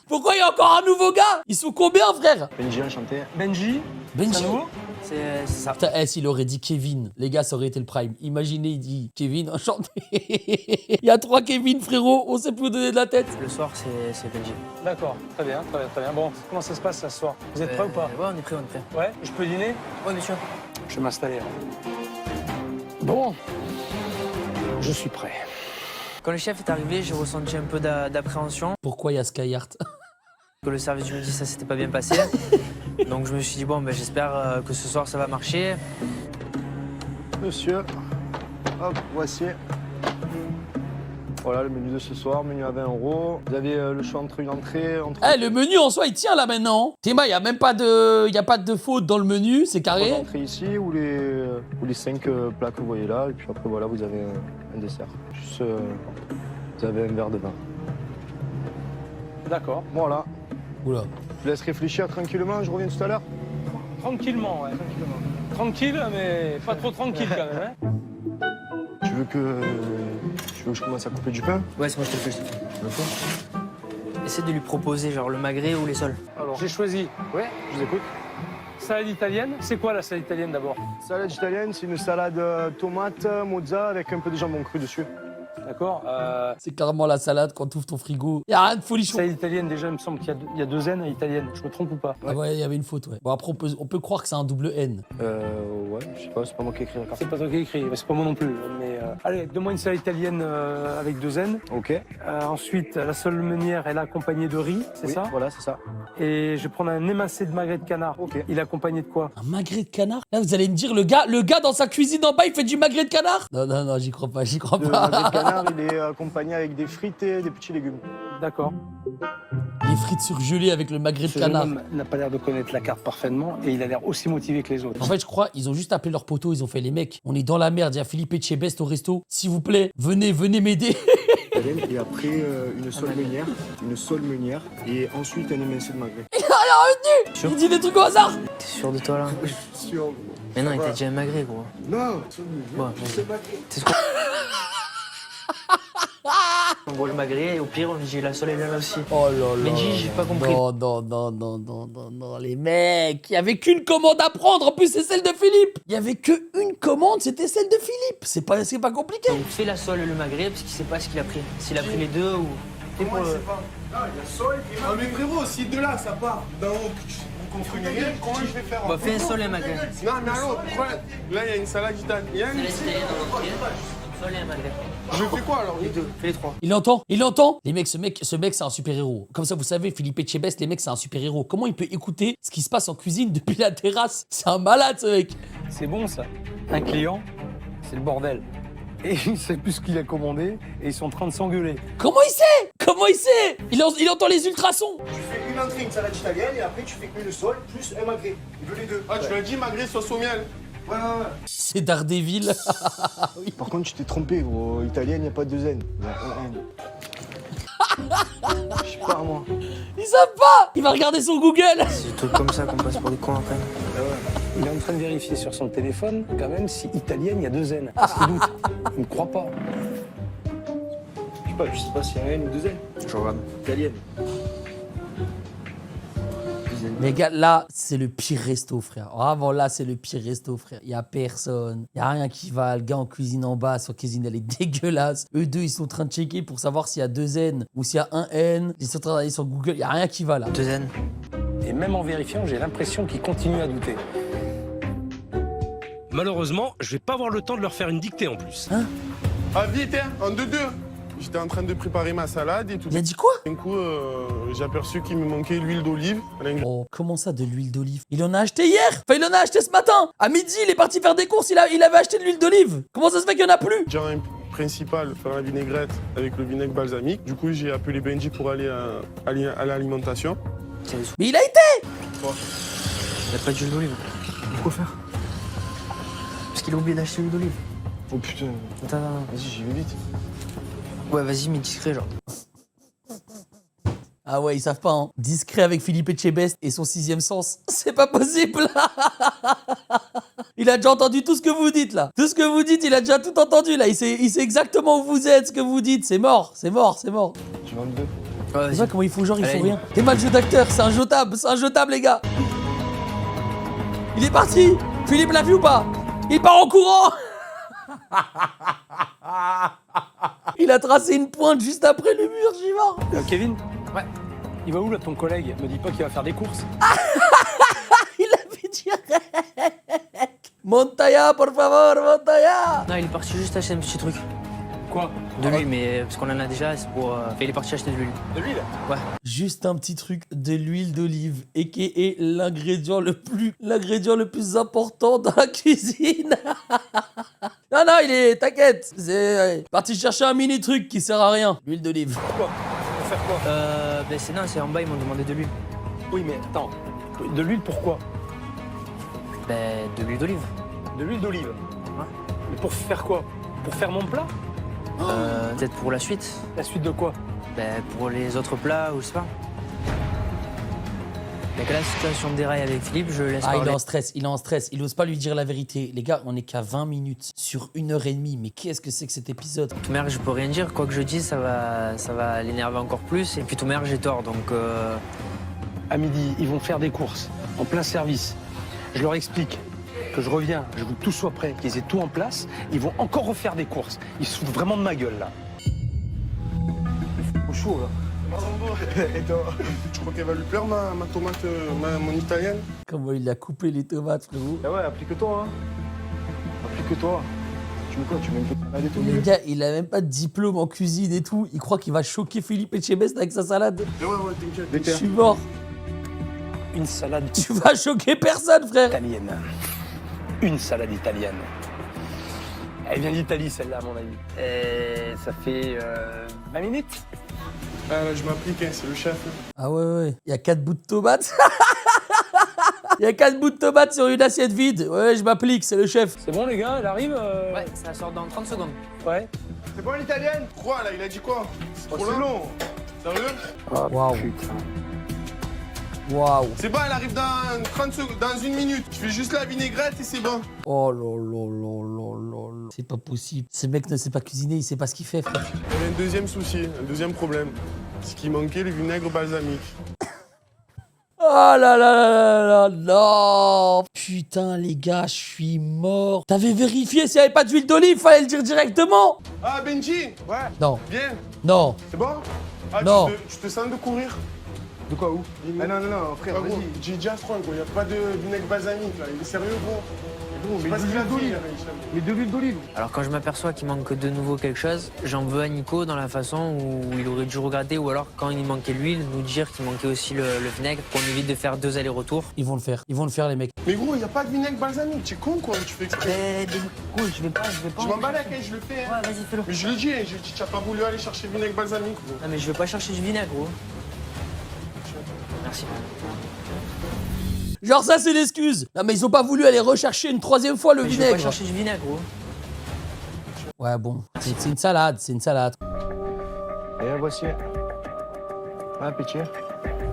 Pourquoi il y a encore un nouveau gars? Ils sont combien, frère? Benji, enchanté. Benji? Benji. C'est un nouveau? C'est ça. Putain, s'il aurait dit Kevin, les gars, ça aurait été le prime. Imaginez, il dit Kevin, enchanté. Il y a 3 Kevin, frérot, on sait plus où donner de la tête. Le soir, c'est Benji. D'accord, très bien, très bien, très bien. Bon, comment ça se passe ce soir? Vous êtes prêts ou pas? Ouais, on est prêts, on est prêts. Ouais, je peux dîner? Ouais, bien sûr. Je vais m'installer. Bon, je suis prêt. Quand le chef est arrivé, j'ai ressenti un peu d'appréhension. Pourquoi il y a Skyheart? Que le service du midi, ça s'était pas bien passé. Donc je me suis dit, bon, ben, j'espère que ce soir, ça va marcher. Monsieur, hop, voici. Voilà le menu de ce soir, menu à 20 €. Vous avez le choix entre une entrée, entre... Eh, le menu en soi, il tient là maintenant. Théma, il y a même pas de faute dans le menu, c'est carré. Entrée ici ou les 5 plats que vous voyez là. Et puis après, voilà, vous avez un dessert. Juste, vous avez un verre de vin. D'accord. Voilà. Oula. Je vous laisse réfléchir tranquillement, je reviens tout à l'heure. Tranquillement, ouais. Tranquille, mais pas trop tranquille quand même. Hein. Tu veux que je commence à couper du pain? Ouais, c'est moi, je te le fais. D'accord. Essaie de lui proposer, genre, le magret ou les sols. Alors, j'ai choisi. Ouais, je vous écoute. Salade italienne. C'est quoi la salade italienne d'abord? Salade italienne, c'est une salade tomate, mozza avec un peu de jambon cru dessus. D'accord. C'est carrément la salade quand tu ouvres ton frigo. Il y a rien de folichon. Salade italienne, déjà, il me semble qu'il y a 2 N italiennes. Je me trompe ou pas? Ah ouais, il y avait une faute, ouais. Bon, après, on peut croire que c'est un double N. Ouais, je sais pas, c'est pas moi qui ai écrit la carte. C'est pas toi qui as écrit, mais c'est pas moi non plus. Mais allez, donne-moi une salade italienne avec 2 N. Ok. Ensuite, la seule meunière, elle est accompagnée de riz, c'est Oui, ça? Voilà, c'est ça. Et je vais prendre un émincé de magret de canard. Ok. Il est accompagné de quoi? Un magret de canard? Là, vous allez me dire, le gars dans sa cuisine en bas, il fait du magret de canard? Non, j'y crois pas, Le magret de pas. canard, il est accompagné avec des frites et des petits légumes. D'accord. Les frites surgelées avec le magret de Ce jeune canard. homme n'a pas l'air de connaître la carte parfaitement et il a l'air aussi motivé que les autres. En fait, je crois, ils ont juste appelé leur poteau, ils ont fait les mecs. On est dans la merde, il y a Philippe Etchebest au resto. S'il vous plaît, venez m'aider. Et après, une sole meunière et ensuite un émincé de magret. Il dit des trucs au hasard. T'es sûr de toi, là? Je suis sûr. Mais non, il t'a dit un magret, gros. Non, Bon, vas-y. C'est ce qu'on... On voit le magret et au pire, on dit la sole est là aussi. Oh là là. Benji, j'ai pas compris. Non, les mecs. Il y avait qu'une commande à prendre. En plus, c'est celle de Philippe. Il y avait qu'une commande, c'était celle de Philippe. C'est pas compliqué. Donc fais la sole et le magret parce qu'il sait pas ce qu'il a pris. S'il a pris les deux ou... pas. Non, il y a sole et puis... Ah mais frérot, si de là ça part d'en haut, vous comprenez rien, comment je vais faire? Bah fais un sol et un magret. Non, mais alors, pourquoi? Là, il y a une salade italienne. Salade italienne en entrée. Sol et un magret. Je fais quoi alors? Les deux, fais les trois. Il entend? Il entend? Les mecs, ce mec c'est un super-héros. Comme ça, vous savez, Philippe Etchebest, les mecs, c'est un super-héros. Comment il peut écouter ce qui se passe en cuisine depuis la terrasse? C'est un malade, ce mec. C'est bon ça. Un client, c'est le bordel. Et il sait plus ce qu'il a commandé et ils sont en train de s'engueuler. Comment il sait? Comment il sait? Il entend les ultrasons. Tu fais une entrée, une salade italienne et après tu fais cuire le sol plus un magret. Il veut les deux. Ah, tu m'as dit magret sauce au miel. Ouais. C'est Daredevil. Par contre, tu t'es trompé, gros. Italienne, il n'y a pas de zen. Il y a un N. Je sais pas, moi. Ils savent pas. Il va regarder son Google. C'est des trucs comme ça qu'on passe pour des cons après. Il est en train de vérifier sur son téléphone quand même si italienne il y a 2 N. Parce qu'il doute. Il ne croit pas. Je sais pas s'il y a un N ou deux N. Je regarde. Italienne. Les gars, là, c'est le pire resto, frère. Vraiment, là, c'est le pire resto, frère. Il y a personne. Il y a rien qui va. Le gars en cuisine en bas, son cuisine, elle est dégueulasse. Eux deux, ils sont en train de checker pour savoir s'il y a 2 N ou s'il y a un N. Ils sont en train d'aller sur Google. Il y a rien qui va, là. 2 N. Et même en vérifiant, j'ai l'impression qu'il continue à douter. Malheureusement, je vais pas avoir le temps de leur faire une dictée en plus. Hein? Ah, vite, hein, en 2-2. J'étais en train de préparer ma salade et tout. Il a dit quoi? D'un coup, j'ai aperçu qu'il me manquait l'huile d'olive. Oh, comment ça, de l'huile d'olive? Il en a acheté hier. Enfin, il en a acheté ce matin. À midi, il est parti faire des courses. Il avait acheté de l'huile d'olive. Comment ça se fait qu'il n'y en a plus? J'ai un principal, faire la vinaigrette avec le vinaigre balsamique. Du coup, j'ai appelé Benji pour aller à l'alimentation. Mais il a été. Il a pas d'huile d'olive. Pourquoi faire? Parce qu'il a oublié d'acheter l'huile d'olive. Oh putain. Attends. Vas-y, j'y vais vite. Ouais, vas-y, mais discret, genre. Ah ouais, ils savent pas, hein. Discret avec Philippe Etchebest et son 6e sens. C'est pas possible. Il a déjà entendu tout ce que vous dites, là. Tout ce que vous dites, il a déjà tout entendu, là. Il sait exactement où vous êtes, ce que vous dites. C'est mort, c'est mort, c'est mort. Tu vends le deux. Ouais, C'est pas comment il faut, genre, il faut Allez. rien. T'es mal jeu d'acteur, c'est un jetable, les gars. Il est parti. Philippe l'a vu ou pas? Il part en courant. Il a tracé une pointe juste après le mur, j'y vais. Kevin? Ouais. Il va où là ton collègue? Me dis pas qu'il va faire des courses. Il a fait direct. Montaña, por favor, Montaña. Non, il est parti juste acheter un petit truc. Quoi? De l'huile, mais parce qu'on en a déjà, c'est pour. Il est parti acheter de l'huile. De l'huile? Ouais. Juste un petit truc, de l'huile d'olive, et qui est l'ingrédient le plus important dans la cuisine. Non, t'inquiète, c'est parti chercher un mini truc qui sert à rien. L'huile d'olive. Pourquoi? Pour faire quoi? Ben c'est en bas, ils m'ont demandé de l'huile. Oui, mais attends. De l'huile pourquoi? Ben, de l'huile d'olive. De l'huile d'olive? Ouais. Mais pour faire quoi? Pour faire mon plat? Peut-être pour la suite. La suite de quoi? Ben, pour les autres plats, ou je sais pas. Mais que la situation déraille avec Philippe, je laisse Ah, il parler. est en stress, il ose pas lui dire la vérité. Les gars, on est qu'à 20 minutes sur 1h30, mais qu'est-ce que c'est que cet épisode? Tout mère, je peux rien dire. Quoi que je dise, ça va l'énerver encore plus. Et puis tout mère, j'ai tort, donc. À midi, ils vont faire des courses, en plein service. Je leur explique que je reviens, je veux que tout soit prêt, qu'ils aient tout en place. Ils vont encore refaire des courses. Ils se foutent vraiment de ma gueule, là. Au chaud, là. Et toi, tu crois qu'elle va lui plaire ma tomate, mon italienne? Comment il a coupé les tomates, frérot? Ah ouais, applique-toi, hein. Applique-toi. Tu veux quoi? Tu veux une petite salade et tout? Le gars, il a même pas de diplôme en cuisine et tout. Il croit qu'il va choquer Philippe Etchebest avec sa salade. Ouais, t'inquiète. Je suis mort. Une salade Tu vas choquer personne, frère. italienne. Une salade italienne. Elle vient d'Italie, celle-là, à mon avis. Et ça fait 20 minutes. Ah là, je m'applique, hein, c'est le chef. Ah ouais. Il y a 4 bouts de tomates. Il y a 4 bouts de tomates sur une assiette vide. Ouais, je m'applique, c'est le chef. C'est bon, les gars, elle arrive Ouais, ça sort dans 30 secondes. Ouais. C'est bon, l'italienne? Quoi, là, il a dit quoi? C'est Oh, trop c'est long. Sérieux? Waouh. Putain. Waouh. C'est bon, elle arrive dans 30 secondes, dans 1 minute. Je fais juste la vinaigrette et c'est bon. Oh là. C'est pas possible. Ce mec ne sait pas cuisiner, il sait pas ce qu'il fait, frère. Il y avait un deuxième souci, un deuxième problème. C'est qu'il manquait le vinaigre balsamique. Oh là, non. Putain, les gars, je suis mort. T'avais vérifié s'il n'y avait pas d'huile d'olive, fallait le dire directement. Ah, Benji? Ouais. Non, Viens. non. C'est bon? Ah, Non. Tu te sens de courir? De quoi, où? Ah non, frère, Ah, gros, vas-y. j'ai déjà strong, il n'y a pas de vinaigre balsamique, là. Il est sérieux, gros? Mais de l'huile d'olive. Alors quand je m'aperçois qu'il manque de nouveau quelque chose, j'en veux à Nico dans la façon où il aurait dû regarder, ou alors quand il manquait l'huile, nous dire qu'il manquait aussi le vinaigre, qu'on évite de faire 2 allers-retours. Ils vont le faire les mecs. Mais gros, il y a pas de vinaigre balsamique, tu es con quoi, tu fais exprès. Gros, je vais pas. Je m'en bats la caisse, je le fais. Ouais, vas-y, fais-le. Mais je le dis, tu n'as pas voulu aller chercher le vinaigre balsamique, gros. Non mais je vais pas chercher du vinaigre, gros. Merci. Genre ça c'est l'excuse. Non mais ils ont pas voulu aller rechercher une 3e fois le Mais je vais vinaigre. pas chercher du vinaigre, gros. Ouais bon, c'est une salade, c'est une salade. Et voici. Bon appétit.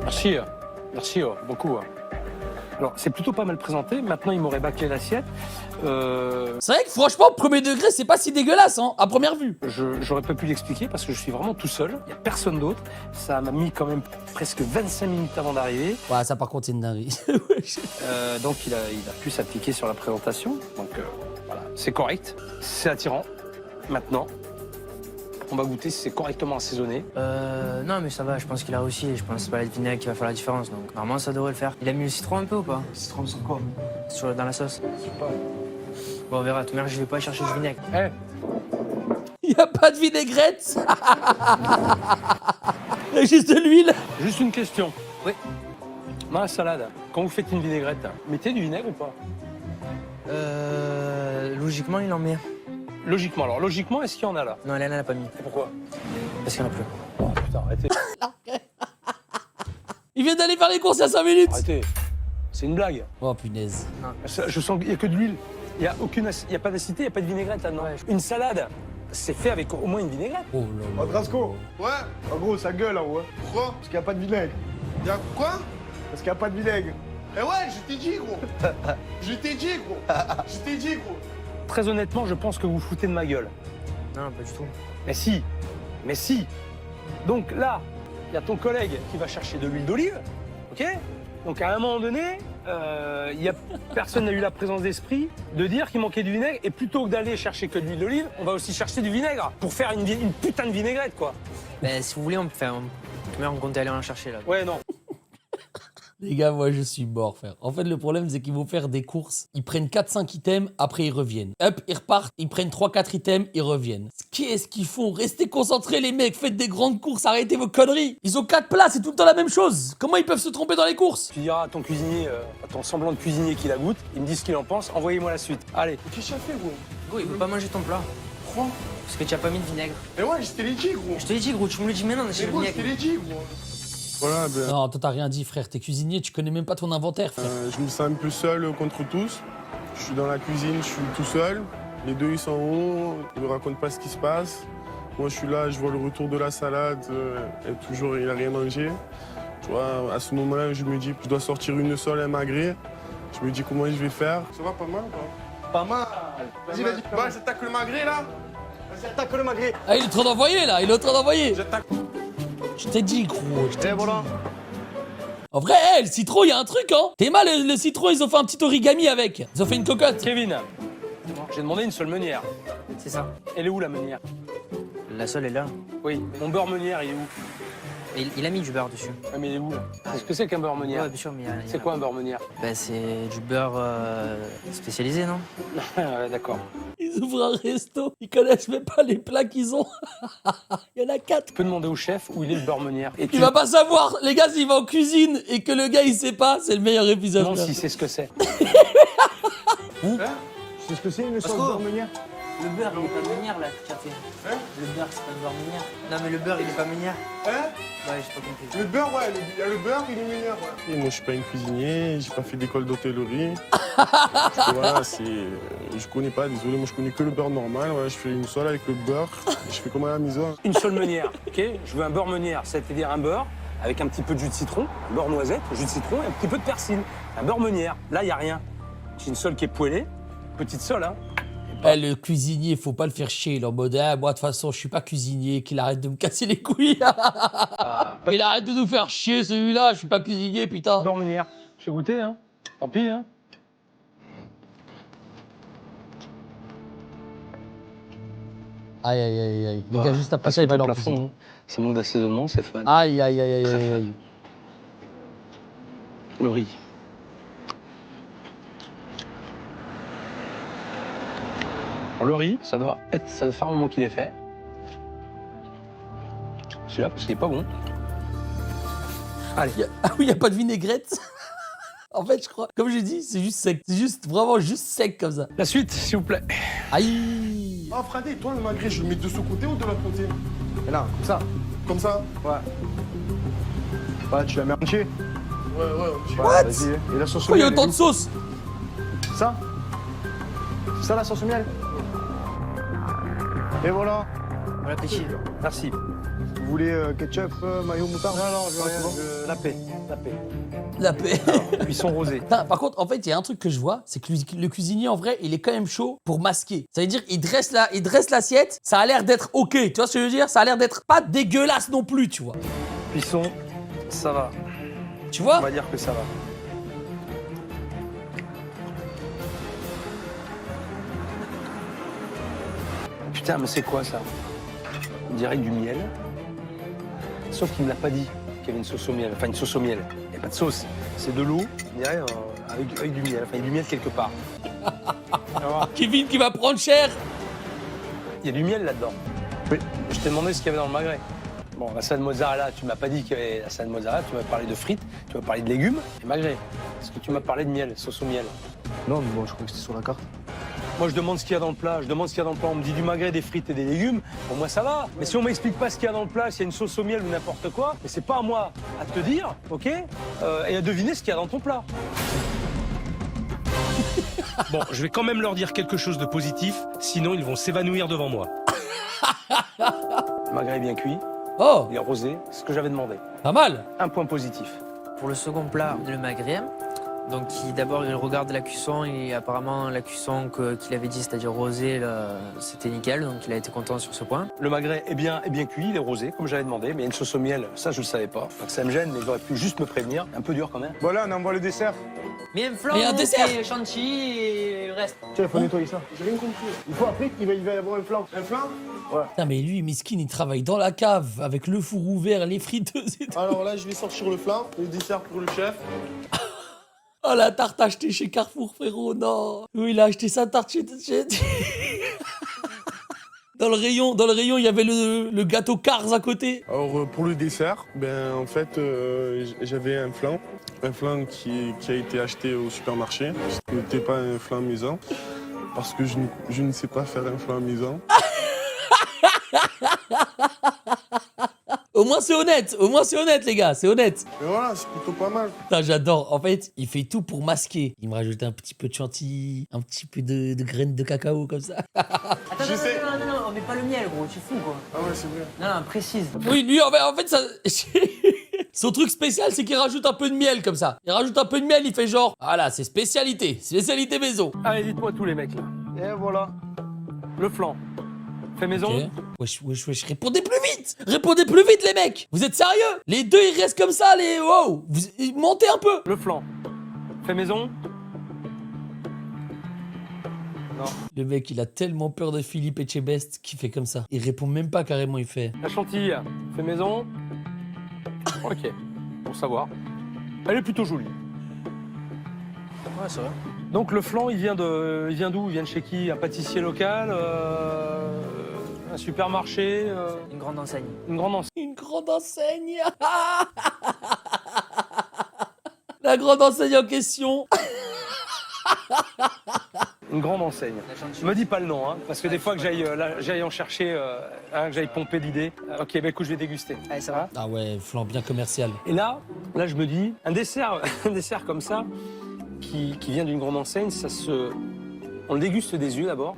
Merci, merci beaucoup. Alors, c'est plutôt pas mal présenté. Maintenant, il m'aurait bâclé l'assiette. C'est vrai que franchement, premier degré, c'est pas si dégueulasse, hein, à première vue. J'aurais pas pu l'expliquer parce que je suis vraiment tout seul. Il n'y a personne d'autre. Ça m'a mis quand même presque 25 minutes avant d'arriver. Ouais, ça par contre, c'est une dinguerie. Donc, il a pu s'appliquer sur la présentation. Donc, voilà, c'est correct. C'est attirant. Maintenant, on va goûter si c'est correctement assaisonné. Non mais ça va, je pense qu'il a réussi. Je pense que c'est pas le vinaigre qui va faire la différence. Donc normalement ça devrait le faire. Il a mis le citron un peu ou pas? Le citron sur quoi? Dans la sauce. Bon on verra, tout je vais pas chercher du vinaigre. Il y a pas de vinaigrette. Il y a juste de l'huile. Juste une question. Oui. Dans la salade, quand vous faites une vinaigrette, mettez du vinaigre ou pas? Logiquement il en met. Logiquement. Alors, logiquement, est-ce qu'il y en a là? Non, elle en a pas mis. Pourquoi? Parce qu'il y en a plus. Oh, putain, arrêtez. Il vient d'aller faire les courses à 5 minutes. Arrêtez. C'est une blague. Oh punaise. Je sens qu'il n'y a que de l'huile. Il n'y a pas d'acidité, il n'y a pas de vinaigrette là-dedans. Une salade, c'est fait avec au moins une vinaigrette. Oh là là. Oh, Trasco. Ouais. En gros, ça gueule, hein, ouais. Pourquoi? Parce qu'il n'y a pas de vinaigre. Y'a quoi? Parce qu'il n'y a pas de vinaigre. Eh ouais, je t'ai dit, gros. Je t'ai dit, gros. Très honnêtement, je pense que vous foutez de ma gueule. Non, pas du tout. Mais si. Donc là, il y a ton collègue qui va chercher de l'huile d'olive, ok? Donc à un moment donné, personne n'a eu la présence d'esprit de dire qu'il manquait du vinaigre, et plutôt que d'aller chercher que de l'huile d'olive, on va aussi chercher du vinaigre pour faire une putain de vinaigrette, quoi. Ben si vous voulez, on comptait aller en chercher là. Ouais, non. Les gars, moi je suis mort, frère. En fait, le problème, c'est qu'ils vont faire des courses. Ils prennent 4-5 items, après ils reviennent. Hop, ils repartent, ils prennent 3-4 items, ils reviennent. Qu'est-ce qu'ils font? Restez concentrés, les mecs. Faites des grandes courses, arrêtez vos conneries. Ils ont 4 plats, c'est tout le temps la même chose. Comment ils peuvent se tromper dans les courses? Tu diras à ton cuisinier, à ton semblant de cuisinier qui la goûte, il me dit ce qu'il en pense, envoyez-moi la suite. Allez. Qu'est-ce que t'as fait, gros? Gros, il veut pas manger ton plat. Pourquoi? Parce que tu as pas mis de vinaigre. Eh ouais, je te l'ai dit, gros. Je te l'ai dit, gros, tu me le dis maintenant, on a Mais chez le gros, je vinaigre. te l'ai dit, gros. Voilà, ben, Non, toi t'as rien dit, frère. T'es cuisinier, tu connais même pas ton inventaire, frère. je me sens un peu seul contre tous. Je suis dans la cuisine, je suis tout seul. Les deux, ils sont hauts, ils me racontent pas ce qui se passe. Moi, je suis là, je vois le retour de la salade, et toujours, il a rien mangé. Tu vois, à ce moment-là, je me dis, je dois sortir une sole, un magret. Je me dis, comment je vais faire? Ça va pas mal, quoi? Pas mal. Vas-y. Bah, j'attaque le magret, là. Vas-y, attaque le magret. Ah, il est en train d'envoyer, là. Il est en train d'envoyer. J'attaque. Je t'ai dit, gros. Je t'ai Et dit. voilà. En vrai, le citron, il y a un truc, hein. T'es mal, le citron, ils ont fait un petit origami avec. Ils ont fait une cocotte. Kevin, j'ai demandé une seule meunière. C'est ça. Elle est où la meunière? La sole est là. Oui, mon beurre meunière, il est où? Et il a mis du beurre dessus. Ah, mais il est où là? Qu'est-ce que c'est qu'un beurre meunière? Ouais, bien sûr, mais il y a- C'est quoi un beurre meunière? Ben c'est du beurre spécialisé, non? Ouais, d'accord. Ils ouvrent un resto. Ils connaissent même pas les plats qu'ils ont. Il y en a 4. Tu peux demander au chef où il est le beurre meunière. Et Il va pas savoir. Les gars, s'il va en cuisine et que le gars, il sait pas, c'est le meilleur épisode. Non, frère. si c'est ce que c'est. Tu sais ce que c'est une sauce beurre meunière? Le beurre, il est pas meunière là, que tu as fait. Le beurre, c'est pas le beurre meunière. Non, mais le beurre, il est pas meunière. Hein? Ouais, j'ai pas compris. Le beurre, ouais, il y a le beurre, il est meilleur, ouais. Et moi, je suis pas un cuisinier, j'ai pas fait d'école d'hôtellerie. Voilà, je connais pas, désolé, moi je connais que le beurre normal. Ouais, je fais une sole avec le beurre, je fais comme à la maison. Une seule meunière, ok? Je veux un beurre meunière, c'est-à-dire un beurre avec un petit peu de jus de citron, un beurre noisette, jus de citron et un petit peu de persil. Un beurre meunière. Là, il y a rien. J'ai une sole qui est poêlée, petite sole, hein. Eh, le cuisinier, faut pas le faire chier. Il est en mode, ah, moi, de toute façon, je suis pas cuisinier, qu'il arrête de me casser les couilles. Il arrête de nous faire chier, celui-là. Je suis pas cuisinier, putain. Beurre meunière. Je vais goûter, hein. Tant pis, hein. Aïe, aïe, aïe, aïe. Le gars, juste après ça, il va aller en cuisine. Ça manque d'assaisonnement, c'est fan. Aïe, aïe, aïe, aïe, aïe, aïe. Le riz. Le riz, ça doit faire un moment qu'il est fait. Celui-là, parce qu'il est pas bon. Allez. Ah oui, il n'y a pas de vinaigrette. En fait, je crois, comme j'ai dit, c'est juste sec. C'est juste, vraiment juste sec comme ça. La suite, s'il vous plaît. Aïe. Ah, Fradé, toi, le magret, je le mets de ce côté ou de l'autre côté? Et là, comme ça. Comme ça? Ouais. Voilà, tu la mets entier. Ouais, ok. What? Vas-y. Et la sauce au Pourquoi il y a miel, autant elle de est sauce? où? Ça? C'est ça la sauce au miel? Et voilà. Bon appétit. Merci. Vous voulez ketchup, mayo, moutarde? Non, je Ouais, c'est bon. la paix. La paix. Cuisson rosé. Non, par contre, en fait, il y a un truc que je vois, c'est que le cuisinier, en vrai, il est quand même chaud pour masquer. Ça veut dire, il dresse l'assiette, ça a l'air d'être OK. Tu vois ce que je veux dire? Ça a l'air d'être pas dégueulasse non plus, tu vois. Cuisson, ça va. Tu vois? On va dire que ça va. Putain, mais c'est quoi ça? On dirait du miel. Sauf qu'il ne me l'a pas dit qu'il y avait une sauce au miel. Enfin, une sauce au miel. Il n'y a pas de sauce. C'est de l'eau, on dirait, avec du miel. Enfin, il y a du miel quelque part. Kevin qui va prendre cher. Il y a du miel là-dedans. Oui. Je t'ai demandé ce qu'il y avait dans le magret. Bon, la salade mozzarella, tu m'as pas dit qu'il y avait la salade mozzarella, tu m'as parlé de frites, tu m'as parlé de légumes et magret. Est-ce que tu m'as parlé de miel, sauce au miel? Non, mais bon, je crois que c'était sur la carte. Moi, je demande ce qu'il y a dans le plat. Je demande ce qu'il y a dans le plat. On me dit du magret, des frites et des légumes. Pour moi, ça va. Mais si on m'explique pas ce qu'il y a dans le plat, s'il y a une sauce au miel ou n'importe quoi, mais c'est pas à moi à te dire, ok, et à deviner ce qu'il y a dans ton plat. Bon, je vais quand même leur dire quelque chose de positif, sinon ils vont s'évanouir devant moi. Le magret est bien cuit, Oh, il est rosé, c'est ce que j'avais demandé. pas mal. Un point positif. Pour le second plat, le magret. Donc d'abord il regarde la cuisson et apparemment la cuisson qu'il avait dit, c'est-à-dire rosé, c'était nickel, donc il a été content sur ce point. Le magret est bien cuit, il est rosé, comme j'avais demandé, mais il y a une sauce au miel, ça je le savais pas. Donc ça me gêne, mais j'aurais pu juste me prévenir. Un peu dur quand même. Voilà, on envoie le dessert. Mais un flan, Et un dessert. et chantilly et le reste. Tiens, il faut nettoyer ça. J'ai rien compris. Il faut après qu'il va y avoir un flan. Un flan? Putain, mais lui, Miskin, il travaille dans la cave avec le four ouvert, les friteuses et tout. Alors là, je vais sortir le flan, le dessert pour le chef. Oh, la tarte achetée chez Carrefour, frérot, non. Oui, il a acheté sa tarte chez... Dans le rayon, il y avait le gâteau Cars à côté. Alors pour le dessert, ben en fait j'avais un flan qui a été acheté au supermarché. Ce n'était pas un flan maison parce que je ne sais pas faire un flan maison. Au moins c'est honnête, les gars, c'est honnête. Mais voilà, c'est plutôt pas mal. Putain, j'adore. En fait, il fait tout pour masquer. Il me rajoute un petit peu de chantilly, un petit peu de graines de cacao comme ça. Attends, Je sais. non, on met pas le miel, gros, tu fous quoi. Ah ouais, c'est vrai. Non, précise. Oui, lui, en fait, ça... Son truc spécial, c'est qu'il rajoute un peu de miel comme ça. Il rajoute un peu de miel, il fait genre, voilà, c'est spécialité maison. Allez, dites-moi tous les mecs là. Et voilà. Le flan. Fait maison. Ok. Wesh, répondez plus vite. Répondez plus vite, les mecs. Vous êtes sérieux? Les deux, ils restent comme ça, les... Wow. Vous montez un peu. Le flan. Fait maison. Non. Le mec, il a tellement peur de Philippe Etchebest qu'il fait comme ça. Il répond même pas carrément, il fait... La chantilly. Fait maison. Ok. Pour savoir. Elle est plutôt jolie. Ouais, c'est vrai. Donc le flan, il vient d'où? Il vient de chez qui? Un pâtissier local, un supermarché, Une grande enseigne. une grande enseigne. Une grande enseigne. La grande enseigne en question. Une grande enseigne. La chantilly. Me dis pas le nom, hein, parce que des fois que j'aille en chercher, que j'aille pomper l'idée. Ok, bah écoute, je vais déguster. Allez, ça va. Ah ouais, flan bien commercial. Et là, je me dis, un dessert comme ça, qui vient d'une grande enseigne, on le déguste des yeux d'abord.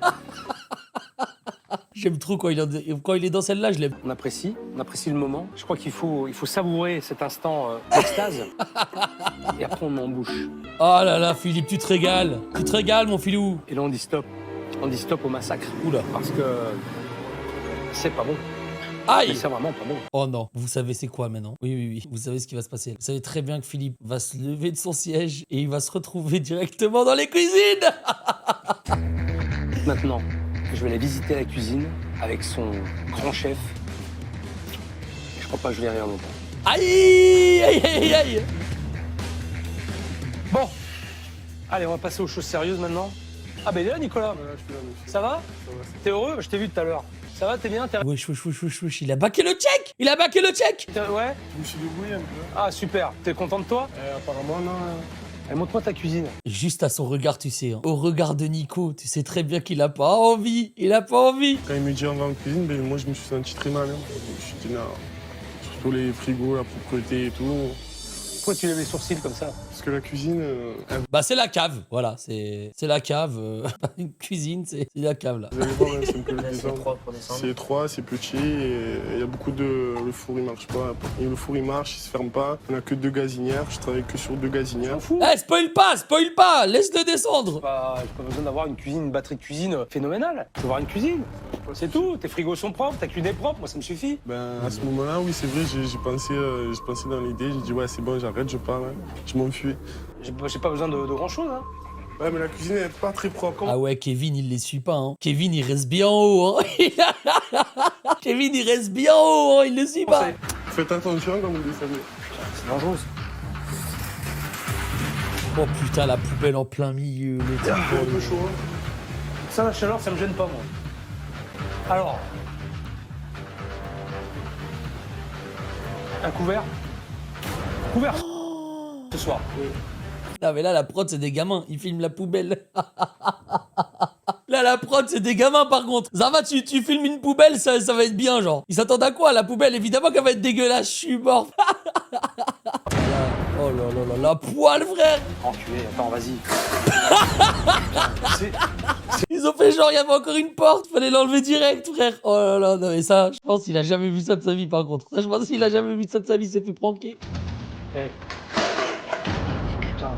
J'aime trop quand il est dans celle-là, je l'aime. On apprécie le moment. Je crois qu'il faut savourer cet instant d'extase. Et après, on met en bouche. Oh là là, Philippe, tu te régales. Tu te régales, mon filou. Et là, on dit stop. On dit stop au massacre. Oula. Parce que c'est pas bon. Aïe. Mais c'est vraiment pas bon. Oh non, vous savez c'est quoi maintenant? Oui. Vous savez ce qui va se passer. Vous savez très bien que Philippe va se lever de son siège et il va se retrouver directement dans les cuisines. Maintenant, je vais aller visiter la cuisine avec son grand chef. Je crois pas que je vais rire longtemps. Aïe. Bon, allez, on va passer aux choses sérieuses maintenant. Ah ben il est là, Nicolas. Voilà, je suis là, monsieur. Ça va? Ça va, T'es heureux? Je t'ai vu tout à l'heure. Ça va, t'es bien? Wesh, il a baqué le check. Il a baqué le check. Ouais? je me suis débrouillé un peu. Ah super, t'es content de toi? Apparemment, non. Allez, montre-moi ta cuisine. Juste à son regard, tu sais, hein. Au regard de Nico, tu sais très bien qu'il a pas envie. Il a pas envie. Quand il me dit on va en cuisine, ben, moi je me suis senti très mal. Hein. Je me suis dit non, surtout les frigos, la propreté et tout. Pourquoi tu lèves les sourcils comme ça? Parce que la cuisine, Bah c'est la cave, voilà, c'est la cave. Une cuisine, c'est la cave là. vous allez voir, hein, c'est un peu le C'est désordre. étroit pour descendre. C'est étroit, c'est petit, et il y a beaucoup de... Le four il marche pas. Et le four il marche, il se ferme pas. On a que 2 gazinières, je travaille que sur 2 gazinières. M'en fous. Eh, spoil pas, laisse-le descendre. Bah, j'ai pas besoin d'avoir une cuisine, une batterie de cuisine phénoménale. Je peux avoir une cuisine. C'est tout. Tes frigos sont propres, ta cuisine est propre, moi ça me suffit. Ben, à ce moment-là, oui, c'est vrai, j'ai pensé dans l'idée, j'ai dit ouais, c'est bon, j'arrête, je pars, hein. Je m'enfuis. J'ai pas besoin de grand-chose, hein. Ouais, mais la cuisine elle est pas très propre. Ah ouais, Kevin, il les suit pas, hein. Kevin, il reste bien en haut, hein. Kevin, il reste bien en haut, hein. Il les suit pas. Faites attention quand vous descendez. C'est dangereux. Oh putain, la poubelle en plein milieu. Le truc, C'est un peu chaud, hein. Ça, la chaleur, ça me gêne pas, moi. Alors. Un couvert. Couvert. Ce soir. Non mais là, la prod, c'est des gamins. Ils filment la poubelle. Là, la prod, c'est des gamins, par contre. Zava, tu filmes une poubelle, ça va être bien, genre. Ils s'attendent à quoi, la poubelle? Évidemment qu'elle va être dégueulasse. Je suis mort. Oh là là là, la poêle, frère. Enculé, attends, vas-y. Ils ont fait genre, il y avait encore une porte, fallait l'enlever direct, frère. Oh là là, non mais ça, je pense qu'il a jamais vu ça de sa vie, par contre. Ça, je pense qu'il a jamais vu ça de sa vie, il s'est fait pranker. Hey. Putain,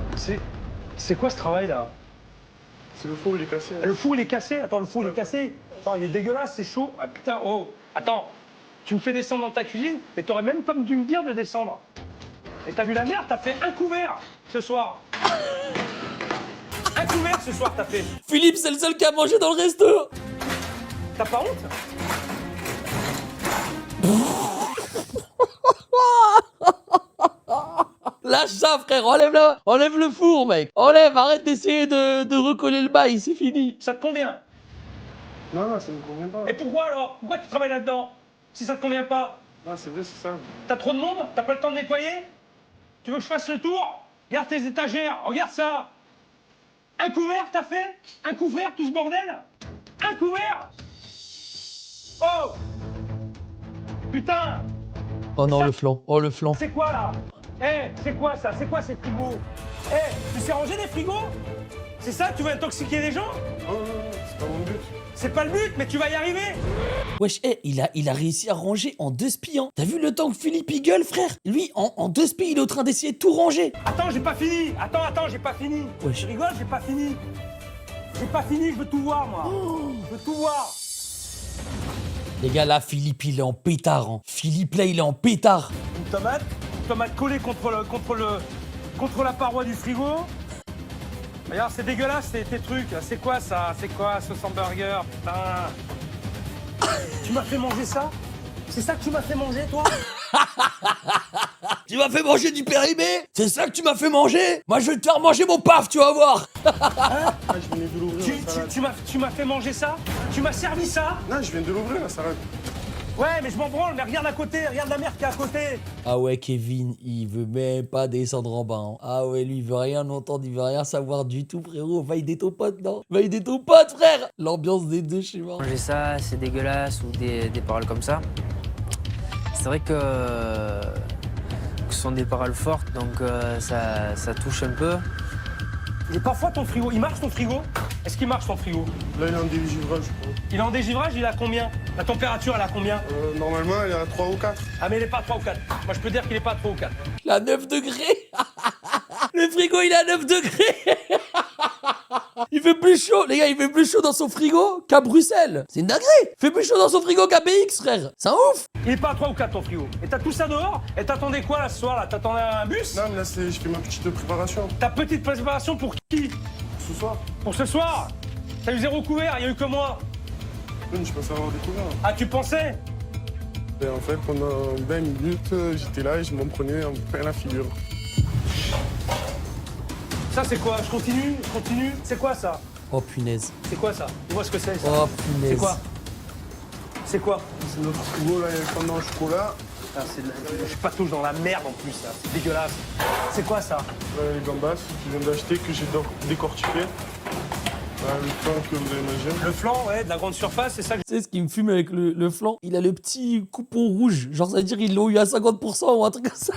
c'est quoi ce travail, là? C'est le four, il est cassé. Hein. Le four, il est cassé. Attends, le four, il est cassé. Attends, il est dégueulasse, c'est chaud. Ah putain, oh. Attends, tu me fais descendre dans ta cuisine, mais t'aurais même pas dû me dire de descendre. Et t'as vu la merde? T'as fait un couvert ce soir. Un couvert ce soir, t'as fait. Philippe, c'est le seul qui a mangé dans le resto. T'as pas honte? Lâche ça, frère, enlève le four, mec. Enlève, arrête d'essayer de recoller le bail, c'est fini. Ça te convient? Non, ça me convient pas. Et pourquoi alors? Pourquoi tu travailles là-dedans? Si ça te convient pas? Non, c'est vrai, c'est ça. T'as trop de monde? T'as pas le temps de nettoyer? Tu veux que je fasse le tour? Regarde tes étagères, regarde ça. Un couvert, t'as fait? Un couvert, tout ce bordel? Un couvert? Oh! Putain! Oh non, le flanc, oh le flanc. C'est quoi là? Eh, c'est quoi ça? C'est quoi ces frigos? Eh, tu sais ranger les frigos? C'est ça? Tu veux intoxiquer les gens? Non, c'est pas mon but. C'est pas le but, mais tu vas y arriver! Wesh, il a réussi à ranger en 2 spies, hein. T'as vu le temps que Philippe il gueule, frère? Lui, en 2 spies, il est en train d'essayer de tout ranger. Attends, j'ai pas fini! Attends, j'ai pas fini! Wesh. Je rigole, j'ai pas fini! J'ai pas fini, je veux tout voir, moi! Je veux tout voir! Les gars, là, Philippe, il est en pétard, hein. Philippe, là, il est en pétard. Une tomate collée contre la paroi du frigo. Regarde, c'est dégueulasse tes trucs. C'est quoi ça? C'est quoi ce hamburger? Putain! Tu m'as fait manger ça? C'est ça que tu m'as fait manger, toi? Tu m'as fait manger du périmé? C'est ça que tu m'as fait manger? Moi, je vais te faire manger mon paf, tu vas voir. Ah, je venais de l'ouvrir, la salade. Tu m'as fait manger ça? Tu m'as servi ça? Non, je viens de l'ouvrir, la salade. Ouais, mais je m'en branle, mais regarde à côté, regarde la merde qui est à côté. Ah ouais, Kevin, il veut même pas descendre en bas, hein. Ah ouais, lui, il veut rien entendre, il veut rien savoir du tout, frérot. Va aider ton pote, non? Va aider ton pote, frère. L'ambiance des deux, je suis mort. Manger ça, c'est dégueulasse, ou des paroles comme ça. C'est vrai que ce sont des paroles fortes, donc ça touche un peu. Et parfois ton frigo, il marche ton frigo? Est-ce qu'il marche ton frigo? Là, il est en dégivrage, je crois. Il est en dégivrage, il est à combien? La température, elle est à combien? Normalement, elle est à 3 ou 4. Ah mais il est pas à 3 ou 4. Moi je peux dire qu'il est pas à 3 ou 4. Il est à 9 degrés. Le frigo, il est à 9 degrés. Il fait plus chaud, les gars, il fait plus chaud dans son frigo qu'à Bruxelles. C'est une dinguerie. Il fait plus chaud dans son frigo qu'à BX, frère. C'est un ouf. Il est pas à 3 ou 4 ton frigo. Et t'as tout ça dehors? Et t'attendais quoi là ce soir là? T'attendais un bus? Non, mais là, je fais ma petite préparation. Ta petite préparation pour qui? Ce soir, Pour ce soir? T'as eu 0 couvert, il y a eu que moi. je pensais avoir découvert. Ah tu pensais? Et en fait, pendant 20 minutes, j'étais là et je m'en prenais en plein la figure. Ça c'est quoi? Je continue? C'est quoi ça? Oh punaise. C'est quoi ça? Dis-moi ce que c'est ça. Oh punaise. C'est quoi? C'est quoi? C'est notre frigo, là, il y a plein de chocolat. Ah, je patouche dans la merde en plus, là. C'est dégueulasse. C'est quoi ça? Là, les gambas que je viens d'acheter, que j'ai décortiqué. Là, le flan que vous avez mangé. Le flan, ouais, de la grande surface, c'est ça que... Tu sais ce qui me fume avec le flan? Il a le petit coupon rouge. Genre, ça veut dire qu'ils l'ont eu à 50% ou un truc comme ça.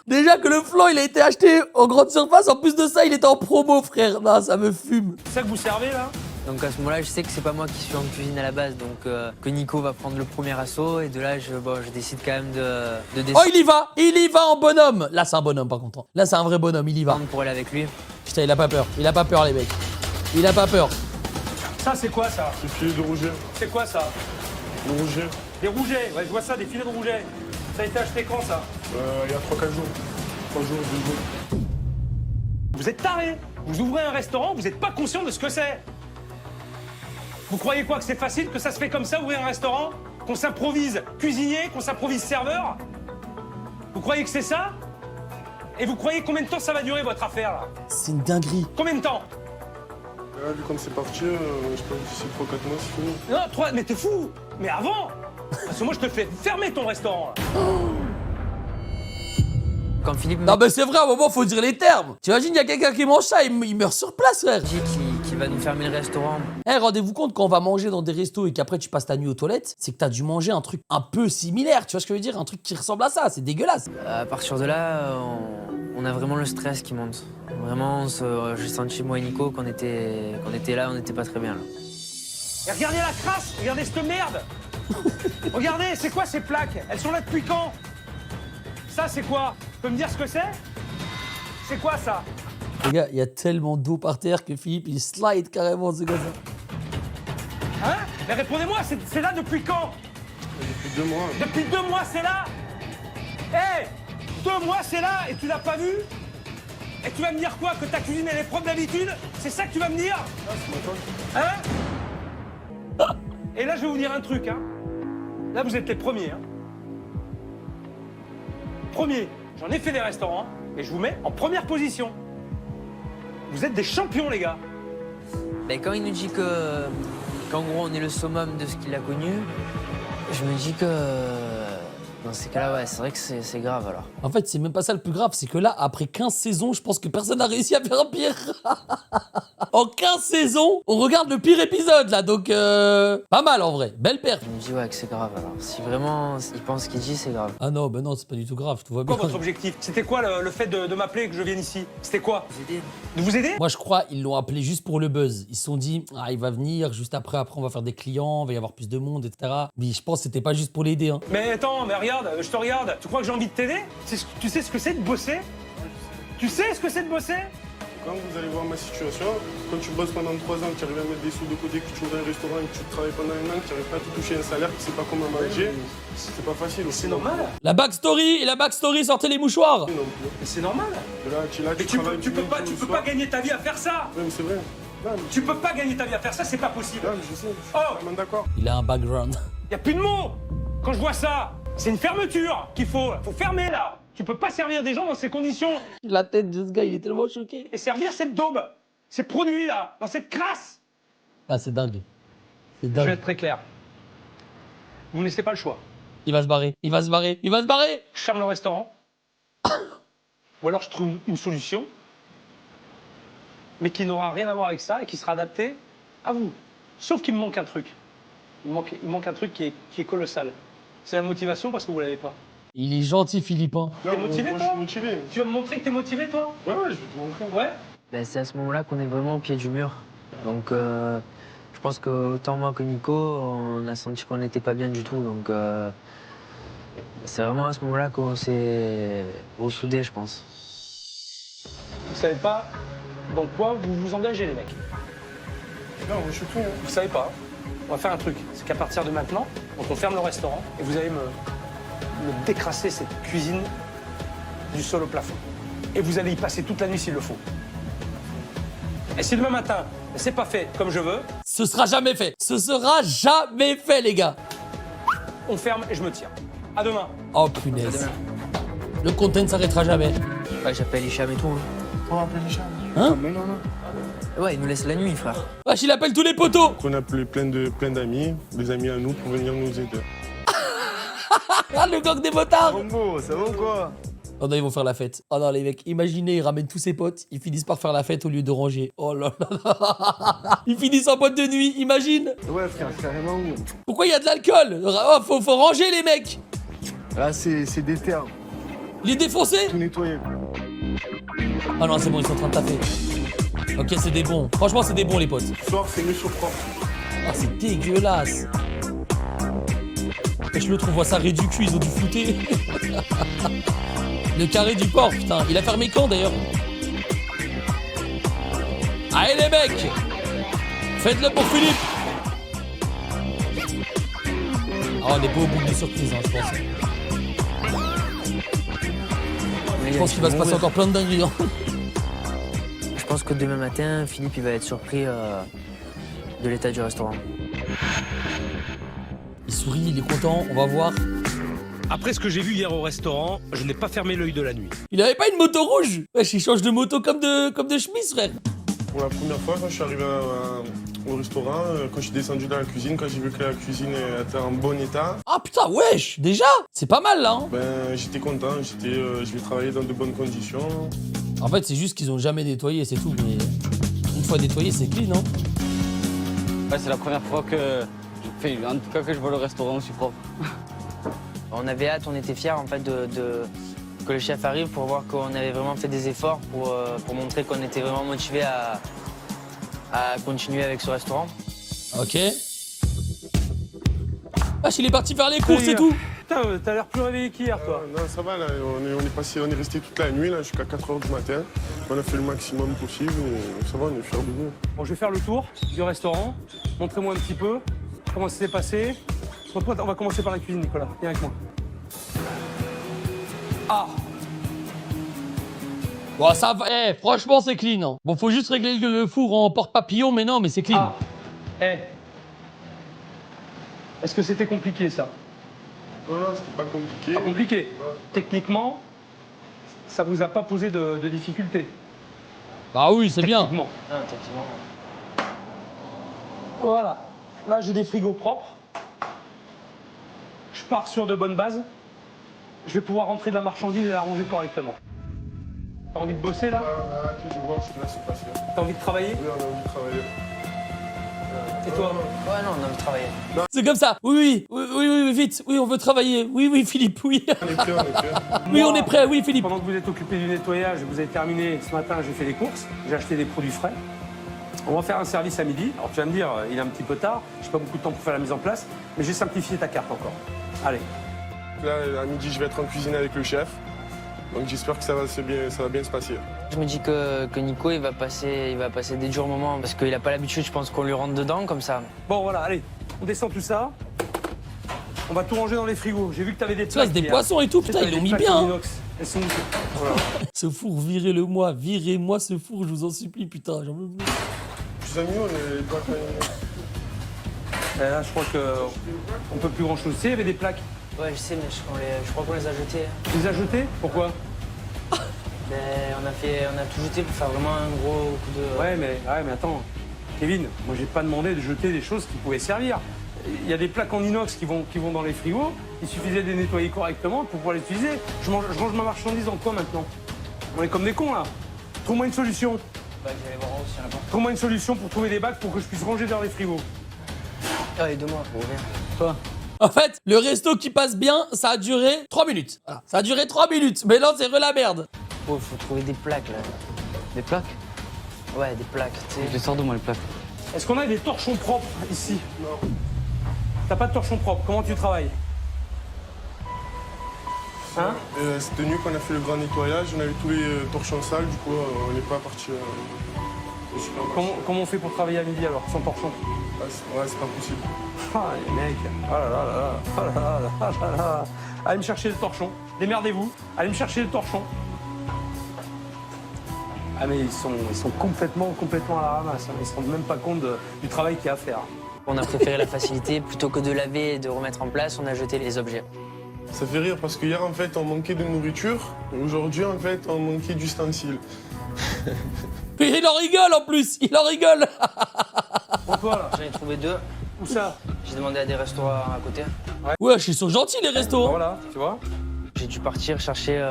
Déjà que le flan, il a été acheté en grande surface. En plus de ça, il était en promo, frère. Non, ça me fume. C'est ça que vous servez, là? Donc à ce moment-là, je sais que c'est pas moi qui suis en cuisine à la base, donc que Nico va prendre le premier assaut, et de là, je décide quand même de Oh, il y va en bonhomme. Là, c'est un bonhomme, par contre. Là, c'est un vrai bonhomme, il y va. descendre pour aller avec lui. Putain, il a pas peur. Il a pas peur, les mecs. Il a pas peur. Ça, c'est quoi, ça? Des filets de rouget. C'est quoi, ça? Le rouget, Des rougets, ouais, je vois ça, des filets de rouget. Ça a été acheté quand, ça? il y a 3-4 jours. 3 jours, 2 jours. Vous êtes tarés. Vous ouvrez un restaurant, vous n'êtes pas conscient de ce que c'est. Vous croyez quoi, que c'est facile, que ça se fait comme ça, ouvrir un restaurant? Qu'on s'improvise cuisinier, qu'on s'improvise serveur? Vous croyez que c'est ça? Et vous croyez combien de temps ça va durer, votre affaire, là? C'est une dinguerie. Combien de temps? Là, vu comme c'est parti, je sais pas, d'ici 3-4 mois, c'est fini. Non, 3, mais t'es fou! Mais avant! Parce que moi, je te fais fermer ton restaurant, là. Quand Philippe Non, mais c'est vrai, à un moment, faut dire les termes. T'imagines, il y a quelqu'un qui mange ça, il meurt sur place, frère. dit qu'il va nous fermer le restaurant, Eh, rendez-vous compte, quand on va manger dans des restos et qu'après tu passes ta nuit aux toilettes, c'est que t'as dû manger un truc un peu similaire, tu vois ce que je veux dire? Un truc qui ressemble à ça, c'est dégueulasse. à partir de là, on a vraiment le stress qui monte. Vraiment, j'ai senti, moi et Nico, qu'on était là, on n'était pas très bien, là. Et regardez la crasse! Regardez cette merde! Regardez, c'est quoi ces plaques? Elles sont là depuis quand? Ça, c'est quoi? Tu peux me dire ce que c'est? C'est quoi, ça? Les gars, il y a tellement d'eau par terre que Philippe, il slide carrément, c'est comme ça. Hein? Mais répondez-moi, c'est là depuis quand? Depuis 2 mois. Depuis 2 mois, c'est là? Hé! 2 mois, c'est là et tu l'as pas vu? Et tu vas me dire quoi? Que ta cuisine, elle est propre d'habitude? C'est ça que tu vas me dire? Ah, c'est ma faute. Hein? Et là, je vais vous dire un truc, hein. Là, vous êtes les premiers, hein. Premiers. J'en ai fait des restaurants et je vous mets en première position. Vous êtes des champions, les gars. Ben, quand il nous dit qu'en gros, on est le summum de ce qu'il a connu, je me dis que dans ces cas-là, ouais, c'est vrai que c'est grave, alors. En fait, c'est même pas ça le plus grave, c'est que là, après 15 saisons, je pense que personne n'a réussi à faire pire. En 15 saisons, on regarde le pire épisode, là, donc pas mal en vrai, belle perte. Je me dis, ouais, que c'est grave, alors. Si vraiment il pense ce qu'il dit, c'est grave. Ah non, ben non, c'est pas du tout grave, tout va bien. Quoi votre objectif? C'était quoi le fait de m'appeler et que je vienne ici? C'était quoi? Vous aider. De vous aider? Moi, je crois ils l'ont appelé juste pour le buzz. Ils se sont dit, ah, il va venir, juste après, on va faire des clients, il va y avoir plus de monde, etc. Mais je pense que c'était pas juste pour l'aider. Hein. Mais attends, mais regarde, je te regarde. Tu crois que j'ai envie de t'aider? Tu sais ce que c'est de bosser? Tu sais ce que c'est de bosser? Quand vous allez voir ma situation, quand tu bosses pendant 3 ans, que tu arrives à mettre des sous de côté, que tu ouvres un restaurant, que tu travailles pendant 1 an, que tu n'arrives pas à te toucher un salaire, que tu sais pas comment manger, c'est pas facile. C'est normal. La backstory, sortez les mouchoirs. Mais c'est normal. Là, Mais tu peux pas gagner ta vie à faire ça. Oui, mais c'est vrai. Tu peux pas gagner ta vie à faire ça, c'est pas possible. Là, je sais. Oh, Je suis d'accord. Il a un background. y a plus de mots. Quand je vois ça, c'est une fermeture qu'il faut. Faut fermer là. Tu peux pas servir des gens dans ces conditions. La tête de ce gars, il est tellement choqué. Et servir cette daube, ces produits là, dans cette crasse. Ah, c'est dingue. C'est Je vais dingue. être très clair. Vous ne laissez pas le choix. Il va se barrer. Je ferme le restaurant. Ou alors je trouve une solution, mais qui n'aura rien à voir avec ça et qui sera adaptée à vous. Sauf qu'il me manque un truc. Il manque un truc qui est colossal. C'est la motivation parce que vous l'avez pas. Il est gentil, Philippe. Hein. T'es motivé, moi, toi? je suis motivé. Tu vas me montrer que t'es motivé, toi? Ouais, je vais te montrer. Ouais. Ben, c'est à ce moment-là qu'on est vraiment au pied du mur. Donc, je pense que autant moi que Nico, on a senti qu'on n'était pas bien du tout. Donc, c'est vraiment à ce moment-là qu'on s'est ressoudés, je pense. Vous savez pas dans quoi vous vous engagez, les mecs. Non, moi, je suis tout. Vous savez pas. On va faire un truc. C'est qu'à partir de maintenant, donc on ferme le restaurant et vous allez me décrasser cette cuisine du sol au plafond. Et vous allez y passer toute la nuit s'il le faut. Et si demain matin, c'est pas fait comme je veux, Ce sera jamais fait. Ce sera jamais fait, les gars. on ferme et je me tire. À demain. Oh, À punaise. demain. Le content ne s'arrêtera jamais. Ouais, j'appelle Hicham et tout. Hein. On va appeler les chats. Hein? Mais non. Ouais, il nous laisse la nuit, frère. Wesh, il appelle tous les poteaux. On a appelé plein d'amis, des amis à nous pour venir nous aider. Ah, le gang des motards. Rambo, ça va ou quoi? Oh non, ils vont faire la fête. Oh non, les mecs, imaginez, ils ramènent tous ses potes, ils finissent par faire la fête au lieu de ranger. Oh là là. Ils finissent en boîte de nuit, imagine. Ouais, frère, carrément où? Pourquoi il y a de l'alcool? Oh, faut ranger, les mecs. Là, c'est des terres. Les défoncer. Tout nettoyer. Ah non, c'est bon, ils sont en train de taper. Ok, c'est des bons. Franchement, c'est des bons, les potes. Ce soir, c'est mieux sur propre. Ah, c'est dégueulasse. Je le trouve, voit ça du cul, ils ont dû flouter. Le carré du port, putain. Il a fermé quand, d'ailleurs? Allez, les mecs. Faites-le pour Philippe. Ah, on n'est pas au bout des surprises, hein, je pense. Je pense qu'il va se passer encore plein de dingueries. Hein. Je pense que demain matin, Philippe il va être surpris de l'état du restaurant. Il sourit, il est content, on va voir. Après ce que j'ai vu hier au restaurant, je n'ai pas fermé l'œil de la nuit. Il avait pas une moto rouge. Wesh, il change de moto comme de chemise, frère. Pour la première fois, quand je suis arrivé au restaurant, quand je suis descendu dans la cuisine, quand j'ai vu que la cuisine était en bon état, Ah putain, wesh, déjà. C'est pas mal, là. Hein. ben, j'étais content. Je vais travailler dans de bonnes conditions. En fait, c'est juste qu'ils ont jamais nettoyé, c'est tout. Mais une fois nettoyé, c'est clean, hein. Ouais, c'est la première fois que en tout cas que je vois le restaurant aussi propre. On avait hâte, on était fiers en fait que le chef arrive pour voir qu'on avait vraiment fait des efforts pour montrer qu'on était vraiment motivé à continuer avec ce restaurant. Ok. Wesh, il est parti faire les courses et tout. Putain, t'as l'air plus réveillé qu'hier, toi. Non, ça va, là. On est resté toute la nuit, là, jusqu'à 4 h du matin. On a fait le maximum possible et ça va, on est fiers de nous. Bon, je vais faire le tour du restaurant. Montrez-moi un petit peu comment ça s'est passé. On va commencer par la cuisine, Nicolas. Viens avec moi. Ah! Bon, ça va. Eh, franchement, c'est clean. Hein. Bon, faut juste régler le four en porte-papillon, mais non, mais c'est clean. Ah! Eh! Est-ce que c'était compliqué, ça? Non, c'était pas compliqué. Pas compliqué. Ouais. Techniquement, ça vous a pas posé de difficultés? Bah oui, c'est bien. Techniquement. Ah, effectivement. Voilà. Là, j'ai des frigos propres. Je pars sur de bonnes bases. Je vais pouvoir rentrer de la marchandise et la ranger correctement. T'as envie de bosser, là? Tu vas voir, là, c'est passé. T'as envie de travailler? Oui, on a envie de travailler. Et toi? Ouais, non, on a envie de travailler. C'est comme ça. Oui, vite. Oui, on veut travailler. Oui, Philippe, oui. On est prêt, on est prêt. Oui, on est prêt, oui, Philippe. Pendant que vous êtes occupé du nettoyage, vous avez terminé ce matin, j'ai fait les courses, j'ai acheté des produits frais. On va faire un service à midi. Alors tu vas me dire, il est un petit peu tard, j'ai pas beaucoup de temps pour faire la mise en place, mais j'ai simplifié ta carte encore. Allez. Là, à midi, je vais être en cuisine avec le chef. Donc j'espère que ça va bien se passer. Je me dis que Nico il va passer des durs moments parce qu'il a pas l'habitude, je pense qu'on lui rentre dedans comme ça. Bon voilà, allez, on descend tout ça. On va tout ranger dans les frigos. J'ai vu que t'avais des Tu vois, plaques. des hier. poissons et tout, Tu sais, putain, t'avais ils l'ont des mis plaques bien. en Hein. inox. Elles sont où? Voilà. Ce four, virez-le-moi. Virez-moi ce four, je vous en supplie, putain. J'en veux plus. Les amis, on est pas Et là, je crois qu'on peut plus grand chose. Tu sais, il y avait des plaques. Ouais, je sais, mais je crois qu'on les a jetées. Tu les as jetées? Pourquoi? Ben, on a tout jeté pour faire vraiment un gros coup de... Ouais, mais attends. Kevin, moi, j'ai pas demandé de jeter des choses qui pouvaient servir. Il y a des plaques en inox qui vont dans les frigos. Il suffisait de les nettoyer correctement pour pouvoir les utiliser. Je range ma marchandise en quoi maintenant? On est comme des cons, là. Trouve-moi une solution. Bah, je vais aller voir en haut s'il y en a pas. Trouve-moi une solution pour trouver des bacs pour que je puisse ranger dans les frigos. Allez, 2 mois, gros, viens. Toi? En fait, le resto qui passe bien, ça a duré 3 minutes. Voilà. Ça a duré 3 minutes. Mais là, c'est la merde. Oh, faut trouver des plaques, là. Des plaques? Ouais, des plaques, tu sais. Je les sors de moi les plaques. Est-ce qu'on a des torchons propres ici? Non. T'as pas de torchons propres. Comment tu travailles? Hein? Cette nuit qu'on a fait le grand nettoyage, on a eu tous les torchons sales, du coup on n'est pas parti au supermarché. Comment on fait pour travailler à midi alors, sans torchon? Ouais, c'est pas possible. Ah les mecs, oh là là là là, oh là là là là là. Allez me chercher le torchon, démerdez-vous, allez me chercher le torchon. Ah mais ils sont complètement à la ramasse, hein. Ils se rendent même pas compte du travail qu'il y a à faire. On a préféré la facilité, plutôt que de laver et de remettre en place, on a jeté les objets. Ça fait rire parce qu'hier en fait on manquait de nourriture et aujourd'hui en fait on manquait d'ustensiles. Il en rigole en plus, il en rigole. Pour toi, là. J'en ai trouvé 2. Où ça? J'ai demandé à des restaurants à côté. Wesh, ils sont gentils les restos. Voilà, tu vois. J'ai dû partir chercher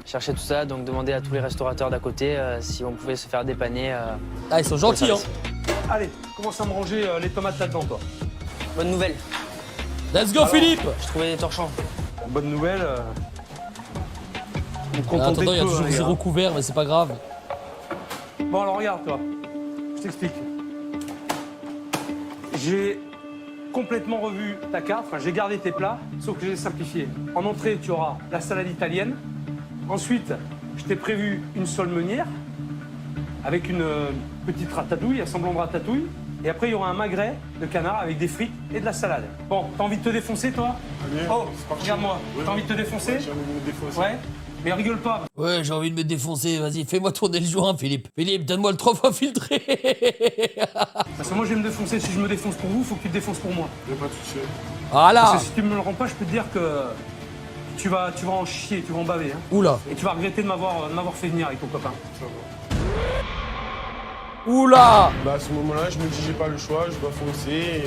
tout ça, donc demander à tous les restaurateurs d'à côté si on pouvait se faire dépanner. Ah, ils sont gentils, hein. Allez, commence à me ranger les tomates là-dedans, toi. Bonne nouvelle, Let's go, Philippe. j'ai trouvé des torchons. Bonne nouvelle. On me En contentait attendant, il y a peu, toujours hein, les gars. 0 couvert, mais c'est pas grave. Bon, alors regarde, toi. Je t'explique. J'ai complètement revu ta carte. Enfin, j'ai gardé tes plats, sauf que j'ai simplifié. En entrée, tu auras la salade italienne. Ensuite, je t'ai prévu une sole meunière avec une petite ratatouille, un semblant de ratatouille. Et après, il y aura un magret de canard avec des frites et de la salade. Bon, t'as envie de te défoncer, toi? Allez, Oh, c'est parti. regarde-moi. Ouais. T'as envie de te défoncer? Ouais, j'ai envie de me défoncer. Ouais. Mais rigole pas. Ouais, j'ai envie de me défoncer. Vas-y, fais-moi tourner le joint, Philippe. Philippe, donne-moi le 3 fois filtré. Parce que moi, je vais me défoncer. Si je me défonce pour vous, faut que tu te défonces pour moi. J'ai pas touché. Voilà. Parce que si tu me le rends pas, je peux te dire que tu vas en chier, tu vas en baver. Hein. Oula. Et tu vas regretter de m'avoir fait venir avec ton copain. Oula. Bah à ce moment-là, je me dis j'ai pas le choix, je dois foncer et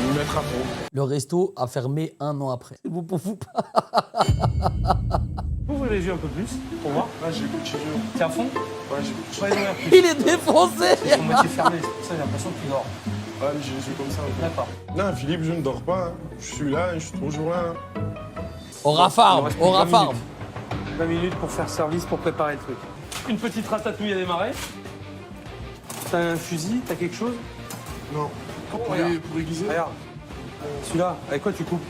me mettre à fond. Le resto a fermé 1 an après. C'est vous pour vous pas. Ouvrez les yeux un peu plus pour voir. Là j'ai plus de cheveux. T'es à fond? Ouais, j'ai plus de Ouais, cheveux. les ouvrir plus. Il est défoncé. Son métier fermé, c'est pour ça que j'ai l'impression que tu dors. Ouais, mais j'ai les yeux comme ça. Ouais. D'accord. Non, Philippe, je ne dors pas. Hein. Je suis là et je suis toujours là. Hein. Aura farm, aura farm. 20 minutes pour faire service, pour préparer le truc. Une petite ratatouille à démarrer. T'as un fusil, t'as quelque chose? Non. Pour aiguiser. Regarde. Celui-là, avec quoi tu coupes?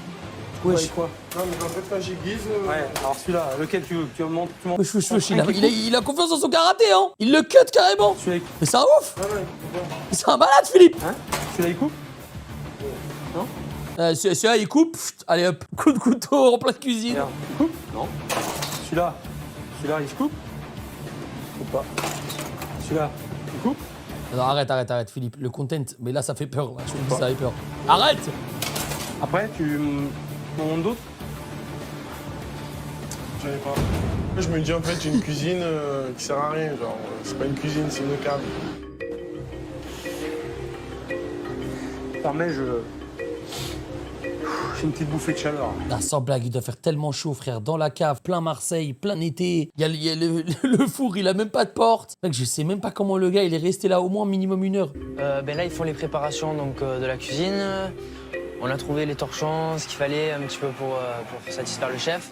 Wesh. Avec quoi? Non, mais en fait, quand j'aiguise. Ouais, alors celui-là, lequel tu veux? Tu montes, Wesh, il a confiance dans son karaté, hein. Il le cut carrément. Celui-là, Mais c'est un ouf. Ah ouais, C'est un malade, Philippe. hein? Celui-là, il coupe? Celui-là, il coupe. Pfft, allez hop, coup de couteau en pleine cuisine. Regarde, il coupe? Non. Celui-là, il se coupe? Ou pas? Celui-là, il coupe? Non, arrête, Philippe. Le content, mais là, ça fait peur. Là. Je te dis, ça fait peur. Arrête. Après, tu m'en montres d'autres? j'en ai pas. Je me dis en fait, j'ai une cuisine qui sert à rien. Genre, c'est pas une cuisine, c'est une cave. Permets, j'ai une petite bouffée de chaleur. Là, sans blague, il doit faire tellement chaud, frère. Dans la cave, plein Marseille, plein été. Il y a le four, il a même pas de porte. Mec, je sais même pas comment le gars, il est resté là au moins minimum 1 heure. Ben là, ils font les préparations donc, de la cuisine. On a trouvé les torchons, ce qu'il fallait un petit peu pour satisfaire le chef.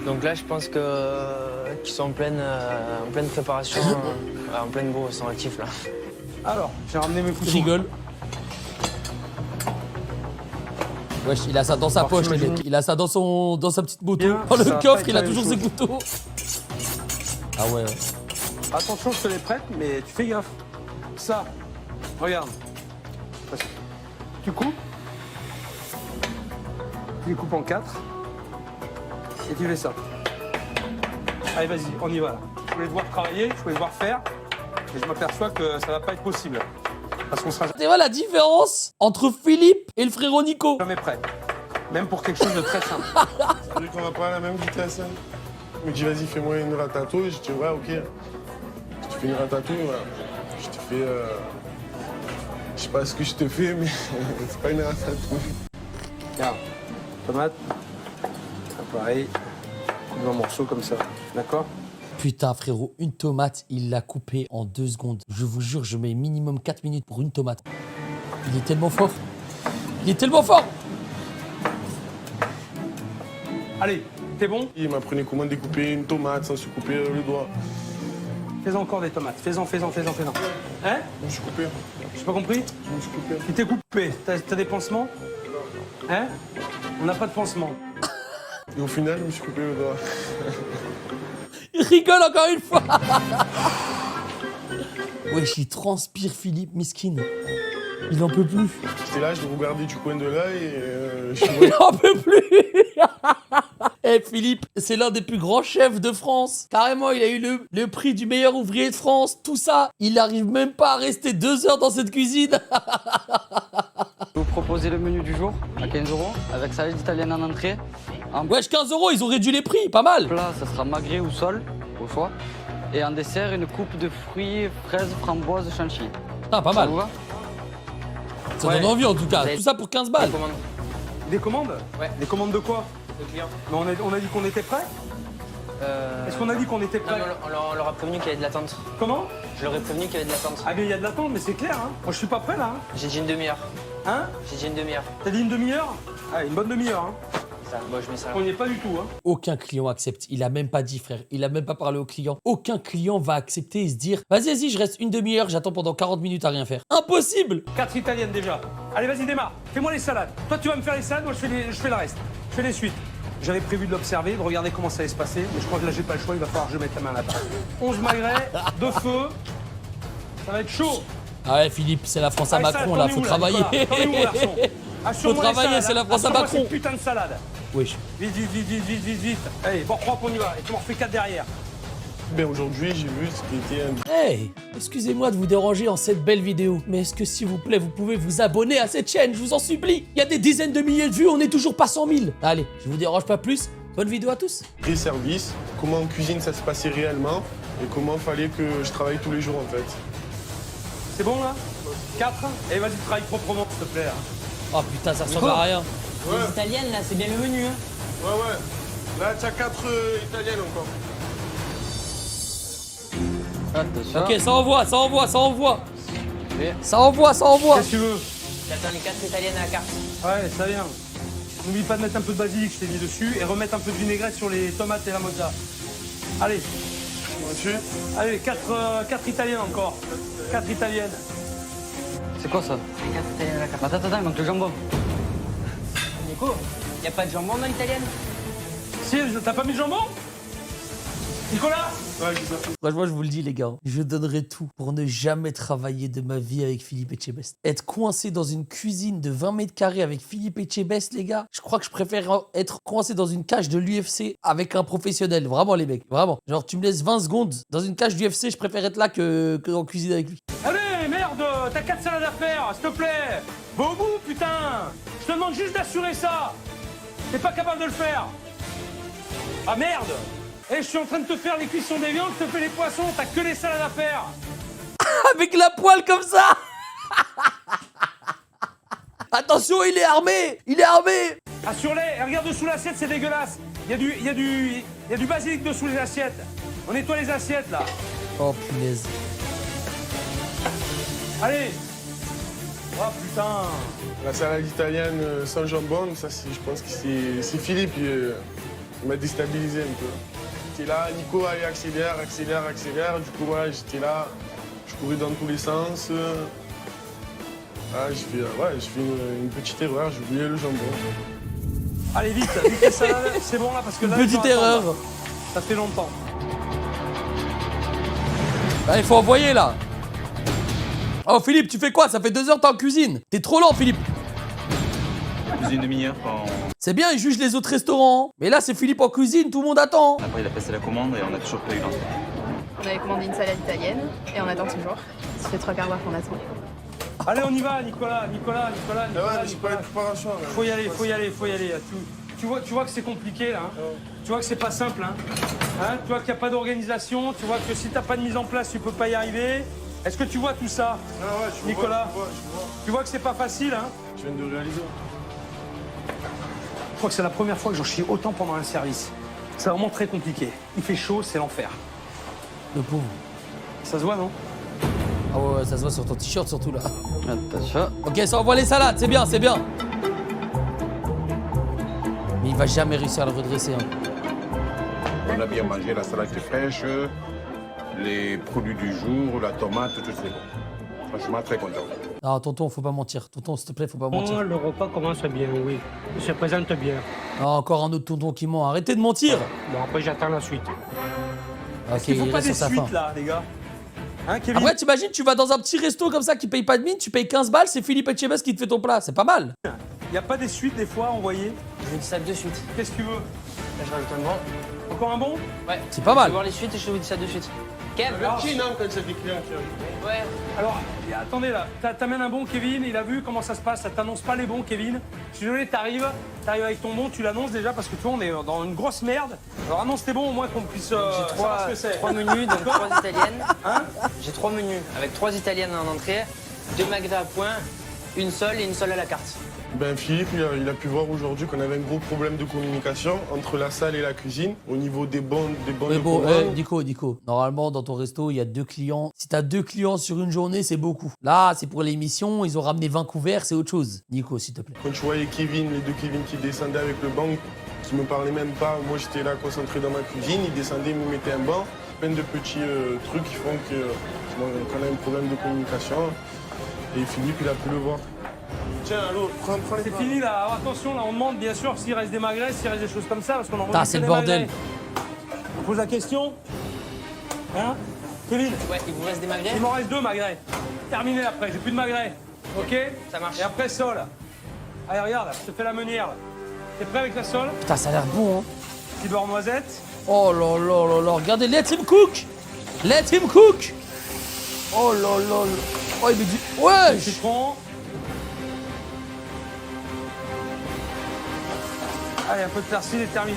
Donc là, je pense qu'ils sont en pleine préparation, en pleine bourre, ils sont actifs là. Alors, j'ai ramené mes Je couteaux. rigole. Wesh, il a ça dans sa Alors, poche, les t'imagines- mecs. Il a ça dans sa petite moto. Bien, Dans le ça va coffre, pas il a être la toujours même ses couteaux. Ah ouais. Attention, je te les prête, mais tu fais gaffe. Ça, regarde. Tu coupes. Tu les coupes en 4. Et tu fais ça. Allez, vas-y, on y va là. Je voulais te voir travailler, je voulais te voir faire. Et je m'aperçois que ça va pas être possible. Parce qu'on sera Tu vois la différence entre Philippe et le frérot Nico? jamais prêt. Même pour quelque chose de très simple. Ça veut dire qu'on va pas à la même vitesse. Hein. Il me dit, vas-y, fais-moi une ratatouille. Je dis, ouais, ok. Je te fais une ratatouille, voilà. Je te fais. Je sais pas ce que je te fais, mais c'est pas une ratatouille. Regarde, tomate. Pareil. Coupe en morceaux comme ça. D'accord? Putain, frérot, une tomate, il l'a coupée en 2 secondes. Je vous jure, je mets minimum 4 minutes pour une tomate. Il est tellement fort. Il est tellement fort. Allez, t'es bon? Il m'apprenait comment découper une tomate sans se couper le doigt. Fais-en encore des tomates. Fais-en. Hein? Je me suis coupé. J'ai pas compris? Je me suis coupé. Tu t'es coupé. T'as des pansements? Hein? On n'a pas de pansement. Et au final, je me suis coupé le doigt. Il rigole encore une fois. Wesh, il transpire Philippe Miskin. Il en peut plus. J'étais là, je le regardais du coin de l'œil et je Il en peut plus. Eh Philippe, c'est l'un des plus grands chefs de France. Carrément, il a eu le prix du meilleur ouvrier de France. Tout ça, il n'arrive même pas à rester 2 heures dans cette cuisine. Je vais vous proposer le menu du jour à 15 € avec salade italienne en entrée. En Wesh, 15 €, ils ont réduit les prix, pas mal. plat, ça sera magret ou sol, au choix. Et en dessert, une coupe de fruits, fraises, framboises, chantilly. Ah, pas Ça mal. vous va? Ça Ouais. donne envie en tout cas. Vous Tout ça pour 15 balles. Commande. Des commandes? Ouais. Des commandes de quoi? Le client. Mais on a dit qu'on était prêts? Est-ce qu'on a dit qu'on était Non, prêts? mais on leur a prévenu qu'il y avait de l'attente. Comment? Je leur ai prévenu qu'il y avait de l'attente. Ah mais il y a de l'attente, mais c'est clair, hein. Moi je suis pas prêt là. J'ai dit une demi-heure. Hein? J'ai dit une demi-heure. T'as dit une demi-heure? Ah, une bonne demi-heure, hein. Ça, moi je mets ça là. On n'y est pas du tout, hein. Aucun client accepte. Il a même pas dit, frère. Il a même pas parlé au client. Aucun client va accepter et se dire vas-y, je reste une demi-heure, j'attends pendant 40 minutes à rien faire. Impossible. 4 italiennes déjà. Allez, vas-y, démarre. Fais-moi les salades. Toi, tu vas me faire les salades, moi, je fais le reste. Je fais les suites. J'avais prévu de l'observer, de regarder comment ça allait se passer, mais je crois que là, j'ai pas le choix, il va falloir que je mette la main à la pâte. 11 magrets, de feu. Ça va être chaud. Ah ouais, Philippe, c'est la France à Allez, Macron salade, là, t'en es faut où, là, travailler. Nicolas T'en es où, mon garçon Faut Assure-moi les travailler, salades, c'est la hein. France à Assure-moi Macron. cette putain de salade. Wesh. Vite. Allez, bon, crois qu'on y va. Et tu m'en refais 4 derrière. Ben aujourd'hui, j'ai vu ce qui était un Hey, excusez-moi de vous déranger en cette belle vidéo, mais est-ce que s'il vous plaît, vous pouvez vous abonner à cette chaîne, je vous en supplie. Il y a des dizaines de milliers de vues, on n'est toujours pas 100 000. Allez, je vous dérange pas plus. Bonne vidéo à tous. vrai service, comment en cuisine ça se passait réellement et comment fallait que je travaille tous les jours en fait. C'est bon, là 4. Allez, vas-y, travaille proprement, s'il te plaît. Hein. Oh putain, ça ressemble à rien. Ouais, Les italiennes là, c'est bien le menu. Hein. ouais. Là, tu as 4 italiennes encore. Attention. Ok, ça envoie. Et- Ça envoie. Qu'est-ce que tu veux? J'attends les 4 italiennes à la carte. Ouais, ça vient. N'oublie pas de mettre un peu de basilic, je t'ai mis dessus, et remettre un peu de vinaigrette sur les tomates et la mozza. Allez, Ensuite, allez, 4 italiennes encore. 4 italiennes. C'est quoi ça? Les 4 italiennes à la carte. Attends, il manque le jambon. Nico, y a pas de jambon dans l'italienne? Si, t'as pas mis le jambon? Nicolas? ouais, c'est ça. Franchement, je vous le dis, les gars, je donnerai tout pour ne jamais travailler de ma vie avec Philippe Etchebest. Être coincé dans une cuisine de 20 mètres carrés avec Philippe Etchebest, les gars, je crois que je préfère être coincé dans une cage de l'UFC avec un professionnel. Vraiment, les mecs, vraiment. Genre, tu me laisses 20 secondes dans une cage d'UFC, je préfère être là que en cuisine avec lui. Allez, merde, t'as 4 salades à faire, s'il te plaît. Va au bout, putain. Je te demande juste d'assurer ça. T'es pas capable de le faire. Ah merde. Eh, je suis en train de te faire les cuissons des viandes, je te fais les poissons, t'as que les salades à faire. Avec la poêle comme ça. Attention, il est armé. Assure-les, et regarde dessous l'assiette, c'est dégueulasse. Il y a du basilic dessous les assiettes. On nettoie les assiettes, là. Oh, punaise. Allez. Oh, putain. La salade italienne sans jambon, ça, je pense que c'est Philippe qui m'a déstabilisé un peu. J'étais là, Nico, allez, accélère. Du coup, voilà, j'étais là, je courais dans tous les sens. Ah, j'ai fait une petite erreur, j'ai oublié le jambon. Allez, vite les salades, c'est bon, là, parce que là... Petite je dois attendre, erreur. là. Ça fait longtemps. Allez, faut envoyer, là. Oh, Philippe, tu fais quoi? Ça fait 2 heures que t'es en cuisine. T'es trop lent, Philippe. Une demi-heure quand C'est bien, il juge les autres restaurants. Mais là, c'est Philippe en cuisine, tout le monde attend. après il a passé la commande et on a toujours pas eu l'entrée. On avait commandé une salade italienne et on attend toujours. Ça fait 3 quarts d'heure qu'on attend. Allez, on y va, Nicolas. Ah ouais, mais j'ai pas eu de préparation. là. Faut y aller. Tu vois que c'est compliqué, là. Hein. Tu vois que c'est pas simple, hein. Tu vois qu'il n'y a pas d'organisation. Tu vois que si t'as pas de mise en place, tu peux pas y arriver. Est-ce que tu vois tout ça, Ah ouais, je Nicolas? vois. Tu vois que c'est pas facile, hein. Je viens de réaliser. Je crois que c'est la première fois que j'en chie autant pendant un service. C'est vraiment très compliqué. Il fait chaud, c'est l'enfer. Le pauvre. Ça se voit, non? Ah ouais, ça se voit sur ton t-shirt surtout là. Attention. Ok, ça envoie les salades, c'est bien. Mais il va jamais réussir à le redresser. Hein. On a bien mangé, la salade est fraîche, les produits du jour, la tomate, tout c'est bon. Franchement, très content. Non, tonton, faut pas mentir. Tonton, s'il te plaît, faut pas mentir. Le repas commence bien, oui. Il se présente bien. Ah, encore un autre tonton qui ment. Arrêtez de mentir. Bon, après, j'attends la suite. Ok, Il faut il pas reste des sur sa fin. suites, là, les gars. Hein, Kevin? Après, t'imagines, tu vas dans un petit resto comme ça qui paye pas de mine, tu payes 15 balles, c'est Philippe Etchebest qui te fait ton plat. C'est pas mal. Il n'y a pas des suites, des fois, envoyées. Je vous dis ça de suite. Qu'est-ce que tu veux? Là, je rajoute un bon. Encore un bon? Ouais. C'est pas Je vais mal. voir les suites et je vous dis ça de suite. Kev, Avertis, non, quand c'est des clients qui arrivent. ouais. Alors, Attendez là, t'amènes un bon Kevin, il a vu comment ça se passe, ça t'annonce pas les bons Kevin. Je suis désolé, t'arrives avec ton bon, tu l'annonces déjà parce que tu vois, on est dans une grosse merde. Alors annonce tes bons au moins qu'on puisse J'ai savoir ce que c'est. 3 menus, donc 3 italiennes. Hein? J'ai 3 menus avec 3 italiennes en entrée, 2 magrets à point, une seule et une seule à la carte. Ben Philippe, il a pu voir aujourd'hui qu'on avait un gros problème de communication entre la salle et la cuisine au niveau des bonnes Mais de bon, commande. Nico, normalement dans ton resto, il y a 2 clients. Si t'as 2 clients sur une journée, c'est beaucoup. Là, c'est pour l'émission, ils ont ramené 20 couverts, c'est autre chose. Nico, s'il te plaît. Quand tu voyais Kevin, les 2 Kevin qui descendaient avec le banc, qui me parlaient même pas, moi j'étais là concentré dans ma cuisine, ils descendaient, ils me mettaient un banc, plein de petits trucs qui font qu'on a un problème de communication. Et Philippe, il a pu le voir. Tiens, allô, prends les C'est fini là, alors attention là, on demande bien sûr s'il reste des magrets, s'il reste des choses comme ça, parce qu'on en Ah, c'est le bordel. On pose la question. Hein? Kevin? Ouais, il vous reste des magrets? Il m'en reste 2 magrets. Terminé après, j'ai plus de magrets. Ok? Ça marche. Et après sol. Allez, regarde, je te fais la meunière. T'es prêt avec la sol? Putain, ça a l'air bon, hein. Petit beurre noisette. Oh là là là là, regardez, let him cook. Let him cook. Oh là là là. Oh, il met du... Ouais. Citron. Allez, un peu de persil et terminé.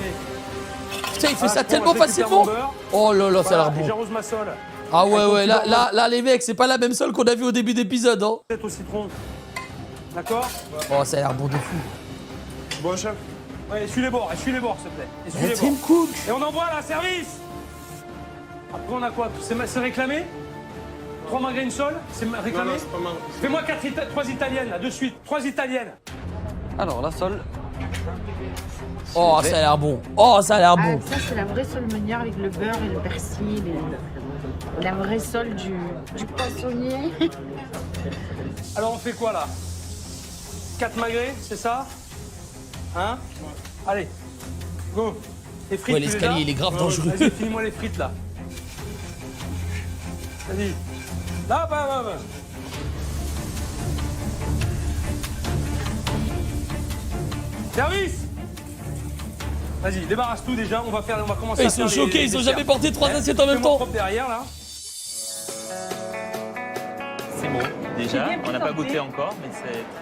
Putain, il fait Ah, ça je tellement prends, je récupère facilement. mon beurre. Oh là là, ça a Voilà, l'air et bon. j'arrose ma sol. Ah ouais, Avec ouais, un là, petit là, là, les mecs, c'est pas la même sol qu'on a vu au début d'épisode, hein. Peut-être au citron. D'accord? Oh, ça a l'air bon de fou. Bon chef. Ouais, essuie les bords, s'il te plaît. Essuie les Let bords. him cook. Et on envoie là, service. Après, on a quoi? C'est réclamé? 3 magrets, une sol? C'est réclamé? Non, c'est pas mal. Fais-moi 3 italiennes, là, de suite. 3 italiennes. Alors, la sole. Oh, ça a l'air bon. Oh, ça a l'air bon. Ça, c'est la vraie sole meunière avec le beurre et le persil. Et la vraie sole du poissonnier. Alors, on fait quoi, là? 4 magrets, c'est ça? Hein? Allez, go. Les frites, Ouais, tu les l'escalier, as? il est grave dangereux. Vas-y, finis-moi les frites, là. Vas-y. Là, bah. Service! Vas-y, débarrasse tout déjà, on va commencer Ils à sont faire choqués, ils ont jamais porté 3 assiettes en même Fais-moi temps. propre derrière, là. C'est beau, déjà. bien On n'a pas présenté. goûté encore, mais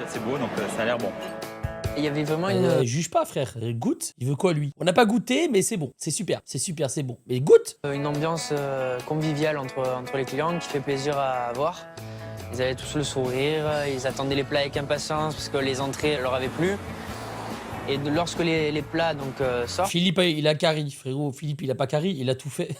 c'est beau, donc ça a l'air bon. Et il y avait vraiment une... Juge pas, frère. Goûte. Il veut quoi, lui? On n'a pas goûté, mais c'est bon. C'est super, c'est bon. Mais goûte. Une ambiance conviviale entre les clients qui fait plaisir à voir. Ils avaient tous le sourire, ils attendaient les plats avec impatience parce que les entrées leur avaient plu. Et lorsque les plats donc, sortent, Philippe, il a carry, frérot. Philippe, il a pas carry, il a tout fait.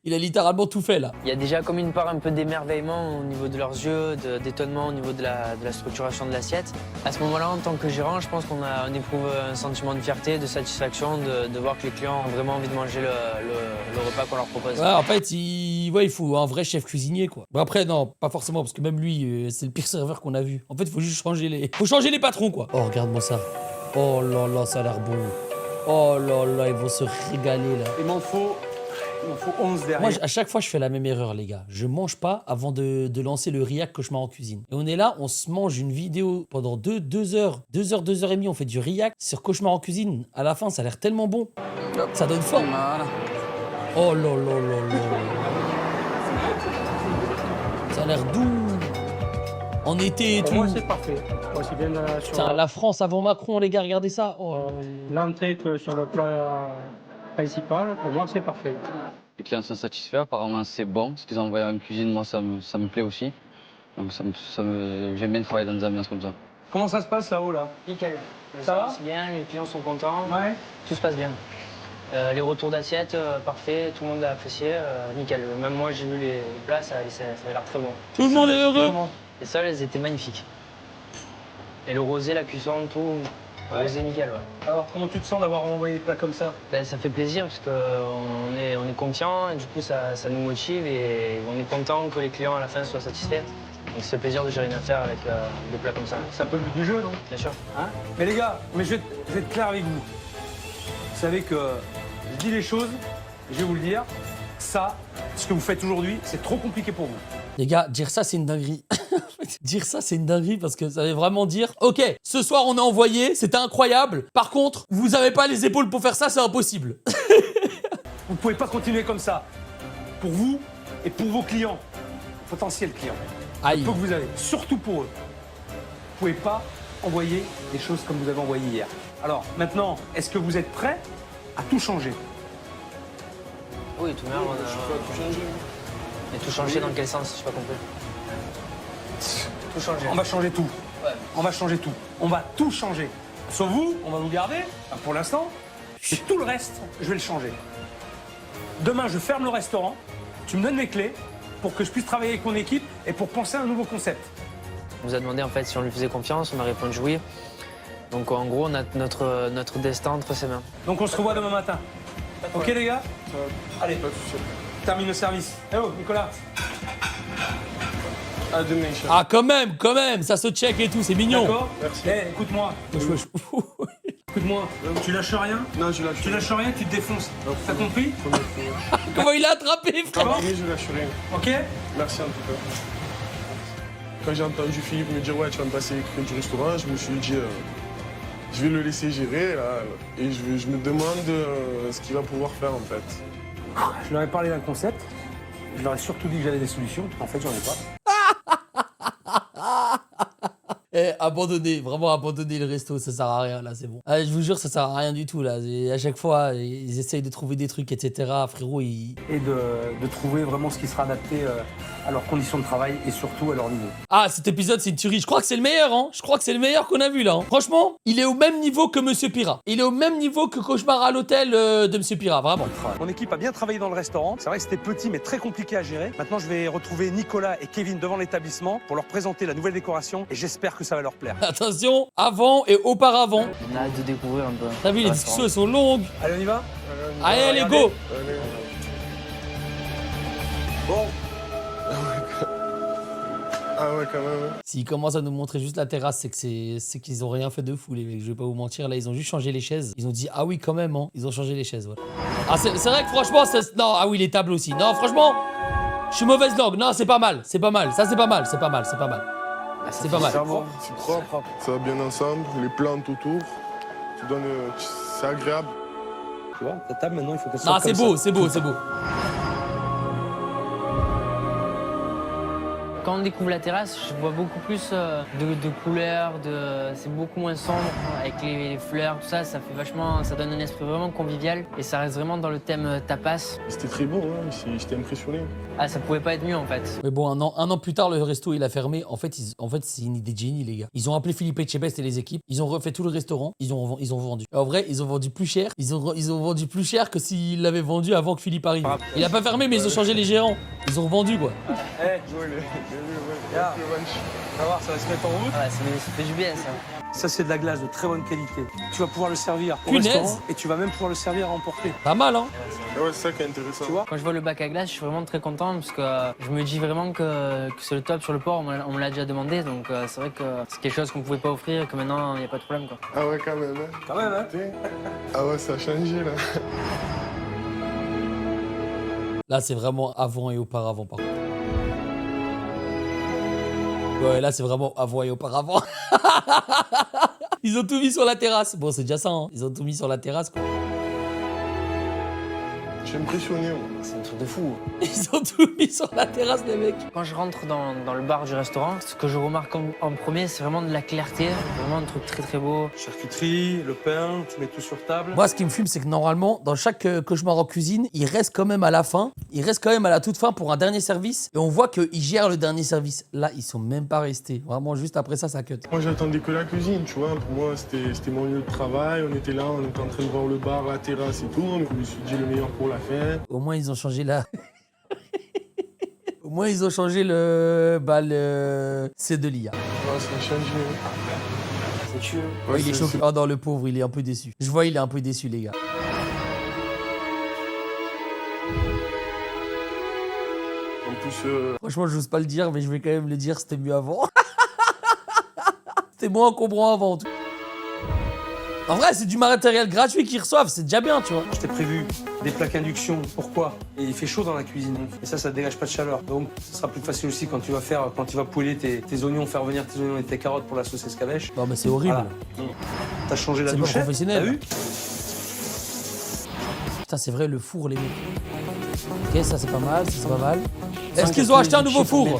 Il a littéralement tout fait, là. il y a déjà comme une part un peu d'émerveillement au niveau de leurs yeux, d'étonnement au niveau de la structuration de l'assiette. À ce moment-là, en tant que gérant, je pense qu'on éprouve un sentiment de fierté, de satisfaction de voir que les clients ont vraiment envie de manger le repas qu'on leur propose. Ouais, en fait, il faut un vrai chef cuisinier, quoi. Bon, après, non, pas forcément, parce que même lui, c'est le pire serveur qu'on a vu. En fait, il faut juste changer les patrons, quoi. Oh, regarde-moi ça. Oh là là, ça a l'air bon. Oh là là, ils vont se régaler, là. Il m'en faut 11 derrière. Moi, à chaque fois, je fais la même erreur, les gars. Je mange pas avant de lancer le Riac Cauchemar en cuisine. Et on est là, on se mange une vidéo pendant 2 heures, 2 heures et demie. On fait du Riac sur Cauchemar en cuisine. À la fin, ça a l'air tellement bon. Ça donne forme. Voilà. Oh là là là là. Ça a l'air doux. En été et Pour tout. moi, c'est parfait. Aussi bien sur Putain, la France avant Macron, les gars, regardez ça. Oh. l'entrée que sur le plat principal. Pour moi, c'est parfait. Les clients sont satisfaits, apparemment c'est bon. Ce qu'ils ont envoyé en cuisine, moi ça me plaît aussi. Donc j'aime bien travailler dans des ambiances comme ça. Comment ça se passe là-haut, là? Nickel. Ça va? C'est bien, les clients sont contents, Ouais. tout se passe bien. Les retours d'assiette, parfait, tout le monde a apprécié, nickel. Même moi, j'ai vu les plats, ça avait l'air très bon. Tout le monde est heureux. Les sols, elles étaient magnifiques. Et le rosé, la cuisson, tout, le rosé nickel, ouais. Alors, comment tu te sens d'avoir envoyé des plats comme ça? Ben, ça fait plaisir parce qu'on est confiant et du coup, ça nous motive et on est content que les clients à la fin soient satisfaits. Donc, c'est plaisir de gérer une affaire avec des plats comme ça. C'est un peu le but du jeu, non? Bien sûr. Hein? Mais les gars, je vais être clair avec vous. Vous savez que je dis les choses, je vais vous le dire. Ça, ce que vous faites aujourd'hui, c'est trop compliqué pour vous. Les gars, dire ça, c'est une dinguerie. Dire ça, c'est une dinguerie parce que ça veut vraiment dire ok, ce soir, on a envoyé, c'était incroyable. Par contre, vous avez pas les épaules pour faire ça, c'est impossible. Vous pouvez pas continuer comme ça. Pour vous et pour vos clients, potentiels clients. Aïe. Le peu que vous avez, surtout pour eux. Vous pouvez pas envoyer des choses comme vous avez envoyé hier. Alors maintenant, est-ce que vous êtes prêts à tout changer? Oui, tout de même, on a... Mais tout changer dans quel sens? Je n'ai pas compris. Tout changer. On va changer tout. Ouais. On va changer tout. On va tout changer. Sauf vous, on va vous garder, pour l'instant. Et tout le reste, je vais le changer. Demain, je ferme le restaurant. Tu me donnes les clés pour que je puisse travailler avec mon équipe et pour penser à un nouveau concept. On nous a demandé en fait si on lui faisait confiance, on a répondu oui. Donc en gros, on a notre destin entre ses mains. Donc on se revoit demain matin. Ok les gars? Allez, termine le service. Eh oh, Nicolas. À demain, chef. Ah, quand même, ça se check et tout, c'est mignon. D'accord? Merci. Eh, écoute-moi. Écoute-moi, tu lâches rien? Non, je lâche Tu lâches rien, tu te défonces. T'as compris? Comment il a attrapé, frère? Oui, je lâche rien. Ok? Merci en tout cas. Quand j'ai entendu Philippe me dire ouais, tu vas me passer les clés du restaurant, je me suis dit je vais le laisser gérer là, et je me demande ce qu'il va pouvoir faire en fait. Je leur ai parlé d'un concept. Je leur ai surtout dit que j'avais des solutions. En fait, j'en ai pas. Eh, abandonner, vraiment abandonner le resto, ça sert à rien là, c'est bon. Ah, je vous jure, ça sert à rien du tout là. Et à chaque fois, ils essayent de trouver des trucs, etc. Frérot, ils... Et de trouver vraiment ce qui sera adapté à leurs conditions de travail et surtout à leur niveau. Ah, cet épisode, c'est une tuerie. Je crois que c'est le meilleur, hein. Je crois que c'est le meilleur qu'on a vu là. Hein. Franchement, il est au même niveau que Monsieur Pira. Il est au même niveau que Cauchemar à l'hôtel de Monsieur Pira, vraiment. Mon équipe a bien travaillé dans le restaurant. C'est vrai que c'était petit mais très compliqué à gérer. Maintenant, je vais retrouver Nicolas et Kevin devant l'établissement pour leur présenter la nouvelle décoration et j'espère que ça va leur plaire. Attention, avant et auparavant. On a hâte de découvrir un peu. T'as vu, les discussions, elles sont longues. Allez, on y va? Allez, go. Bon. Ah ouais, quand même. S'ils commencent à nous montrer juste la terrasse, c'est qu'ils ont rien fait de fou, les mecs. Je vais pas vous mentir, là, ils ont juste changé les chaises. Ils ont dit, ah oui, quand même, hein. Ils ont changé les chaises, ouais. Ah, c'est vrai que franchement, non, ah oui, les tables aussi. Non, franchement, je suis mauvaise langue. Non, c'est pas mal, c'est pas mal. Ça, c'est pas mal, c'est pas mal, c'est pas mal. C'est pas mal. C'est propre, ça va bien ensemble, les plantes autour. Tu donnes, c'est agréable. Tu vois, ta table maintenant, il faut qu'elle soit Non, c'est beau, c'est beau, c'est beau. Quand on découvre la terrasse, je vois beaucoup plus de couleurs, c'est beaucoup moins sombre, avec les fleurs, tout ça, ça fait vachement, ça donne un esprit vraiment convivial et ça reste vraiment dans le thème tapas. C'était très beau, hein. J'étais impressionné. Ah, ça pouvait pas être mieux en fait. Mais bon, un an plus tard, le resto, il a fermé. En fait, c'est une idée de génie, les gars. Ils ont appelé Philippe Etchebest et les équipes. Ils ont refait tout le restaurant. Ils ont vendu. En vrai, ils ont vendu plus cher. Ils ont vendu plus cher que s'ils l'avaient vendu avant que Philippe arrive. Il a pas fermé, mais ils ont changé les gérants. Ils ont revendu, quoi. Eh, ça va, ça va se mettre en route. Ah, ça fait du bien, ça. Ça, c'est de la glace de très bonne qualité. Tu vas pouvoir le servir au Punaise. restaurant et tu vas même pouvoir le servir à emporter. Pas mal, hein. Ouais, c'est ça qui est intéressant. Tu vois? Quand je vois le bac à glace, je suis vraiment très content parce que je me dis vraiment que c'est le top sur le port. On me l'a déjà demandé, donc c'est vrai que c'est quelque chose qu'on pouvait pas offrir et que maintenant, il n'y a pas de problème, quoi. Ah ouais, quand même, hein. Quand même, hein? Ah ouais, ça a changé, là. Là, c'est vraiment avant et auparavant, par contre. Ouais, là, c'est vraiment avant et auparavant. Ils ont tout mis sur la terrasse. Bon, c'est déjà ça, hein. Ils ont tout mis sur la terrasse, quoi. Je suis impressionné, moi. C'est un truc de fou. Ils ont tout mis sur la terrasse, les mecs. Quand je rentre dans le bar du restaurant, ce que je remarque en premier, c'est vraiment de la clarté. Vraiment un truc très très beau. Charcuterie, le pain, tu mets tout sur table. Moi, ce qui me fume, c'est que normalement, dans chaque cauchemar en cuisine, il reste quand même à la fin. Il reste quand même à la toute fin pour un dernier service. Et on voit qu'ils gèrent le dernier service. Là, ils sont même pas restés. Vraiment, juste après ça, ça cut. Moi, j'attendais que la cuisine, tu vois. Pour moi, c'était mon lieu de travail. On était là, on était en train de voir le bar, la terrasse et tout. Je me suis dit le meilleur pour la fin. Au moins, ils ont changé la... Au moins, ils ont changé le... C'est de l'IA. Ouais, ça a changé. C'est chiant. Ouais, il est choqué. Oh non, le pauvre, il est un peu déçu. Je vois, il est un peu déçu, les gars. En plus... Franchement, j'ose pas le dire, mais je vais quand même le dire, c'était mieux avant. C'était moins encombrant avant, en tout. En vrai, c'est du matériel gratuit qu'ils reçoivent, c'est déjà bien, tu vois. Je t'ai prévu des plaques induction. Pourquoi? Et il fait chaud dans la cuisine. Et ça dégage pas de chaleur. Donc, ce sera plus facile aussi quand tu vas pouler tes oignons, faire venir tes oignons et tes carottes pour la sauce escabèche. Non, mais c'est horrible. Voilà. T'as changé la C'est pas douchette. professionnel. T'as vu? Putain, c'est vrai, le four, les mecs. Ok, ça c'est pas mal, ça c'est pas mal. Est-ce qu'ils ont acheté un nouveau four? Ouais,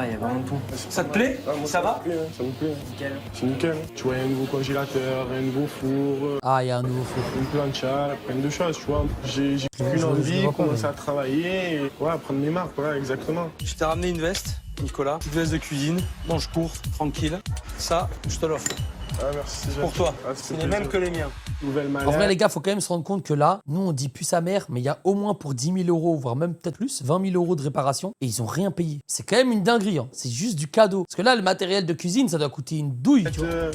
il y a vraiment tout. Ça te plaît? Ça va? Ça me plaît. Nickel. C'est nickel. Tu vois, il y a un nouveau congélateur, un nouveau four, Ah, il y a un nouveau four. une plancha, plein de choses, tu vois. J'ai qu'une envie, commencer à travailler et ouais, prendre mes marques, voilà, exactement. Je t'ai ramené une veste, Nicolas. Petite veste de cuisine, manche courte, tranquille. Ça, je te l'offre. Ah, merci. Pour toi. Ah, C'est les mêmes que les miens. Nouvelle En mallette. vrai, les gars, faut quand même se rendre compte que là, nous, on dit plus sa mère, mais il y a au moins pour 10 000 euros, voire même peut-être plus, 20 000 euros de réparation, et ils ont rien payé. C'est quand même une dinguerie, hein. C'est juste du cadeau. Parce que là, le matériel de cuisine, ça doit coûter une douille, tu vois.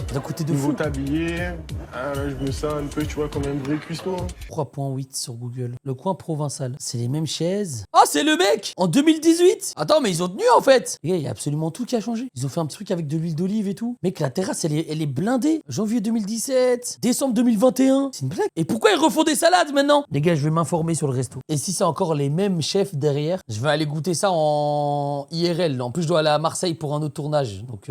Ça doit coûter de Nouveau fou. tablier. Ah, là, je me sens un peu, tu vois, comme un vrai cuistot. 3.8 sur Google. Le coin provençal. C'est les mêmes chaises. Ah, c'est le mec en 2018. Attends, mais ils ont tenu en fait. Il y a absolument tout qui a changé. Ils ont fait un petit truc avec de l'huile d'olive et tout. Mec, la terrasse, elle est blindée. Janvier 2017, décembre 2021. C'est une blague. Et pourquoi ils refont des salades maintenant? Les gars, je vais m'informer sur le resto. Et si c'est encore les mêmes chefs derrière, je vais aller goûter ça en IRL. En plus, je dois aller à Marseille pour un autre tournage. Donc,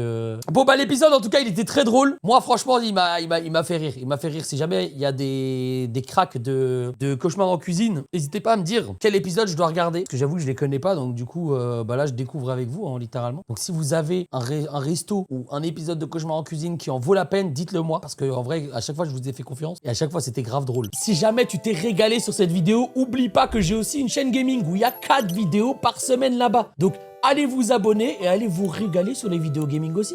bon, bah, l'épisode, en tout cas, il était très drôle. Moi, franchement, il m'a fait rire. Il m'a fait rire. Si jamais il y a des cracks de cauchemar en cuisine, n'hésitez pas à me dire quel épisode je dois regarder. Parce que j'avoue que je les connais pas. Donc, du coup, bah là, je découvre avec vous, hein, littéralement. Donc, si vous avez un resto ou un épisode de cauchemar en cuisine qui en vaut la peine, dites-le moi. Parce que, en vrai, à chaque fois, je vous ai fait confiance. Et à chaque fois, c'était grave drôle. Si jamais tu t'es régalé sur cette vidéo, oublie pas que j'ai aussi une chaîne gaming où il y a 4 vidéos par semaine là-bas. Donc, allez vous abonner et allez vous régaler sur les vidéos gaming aussi.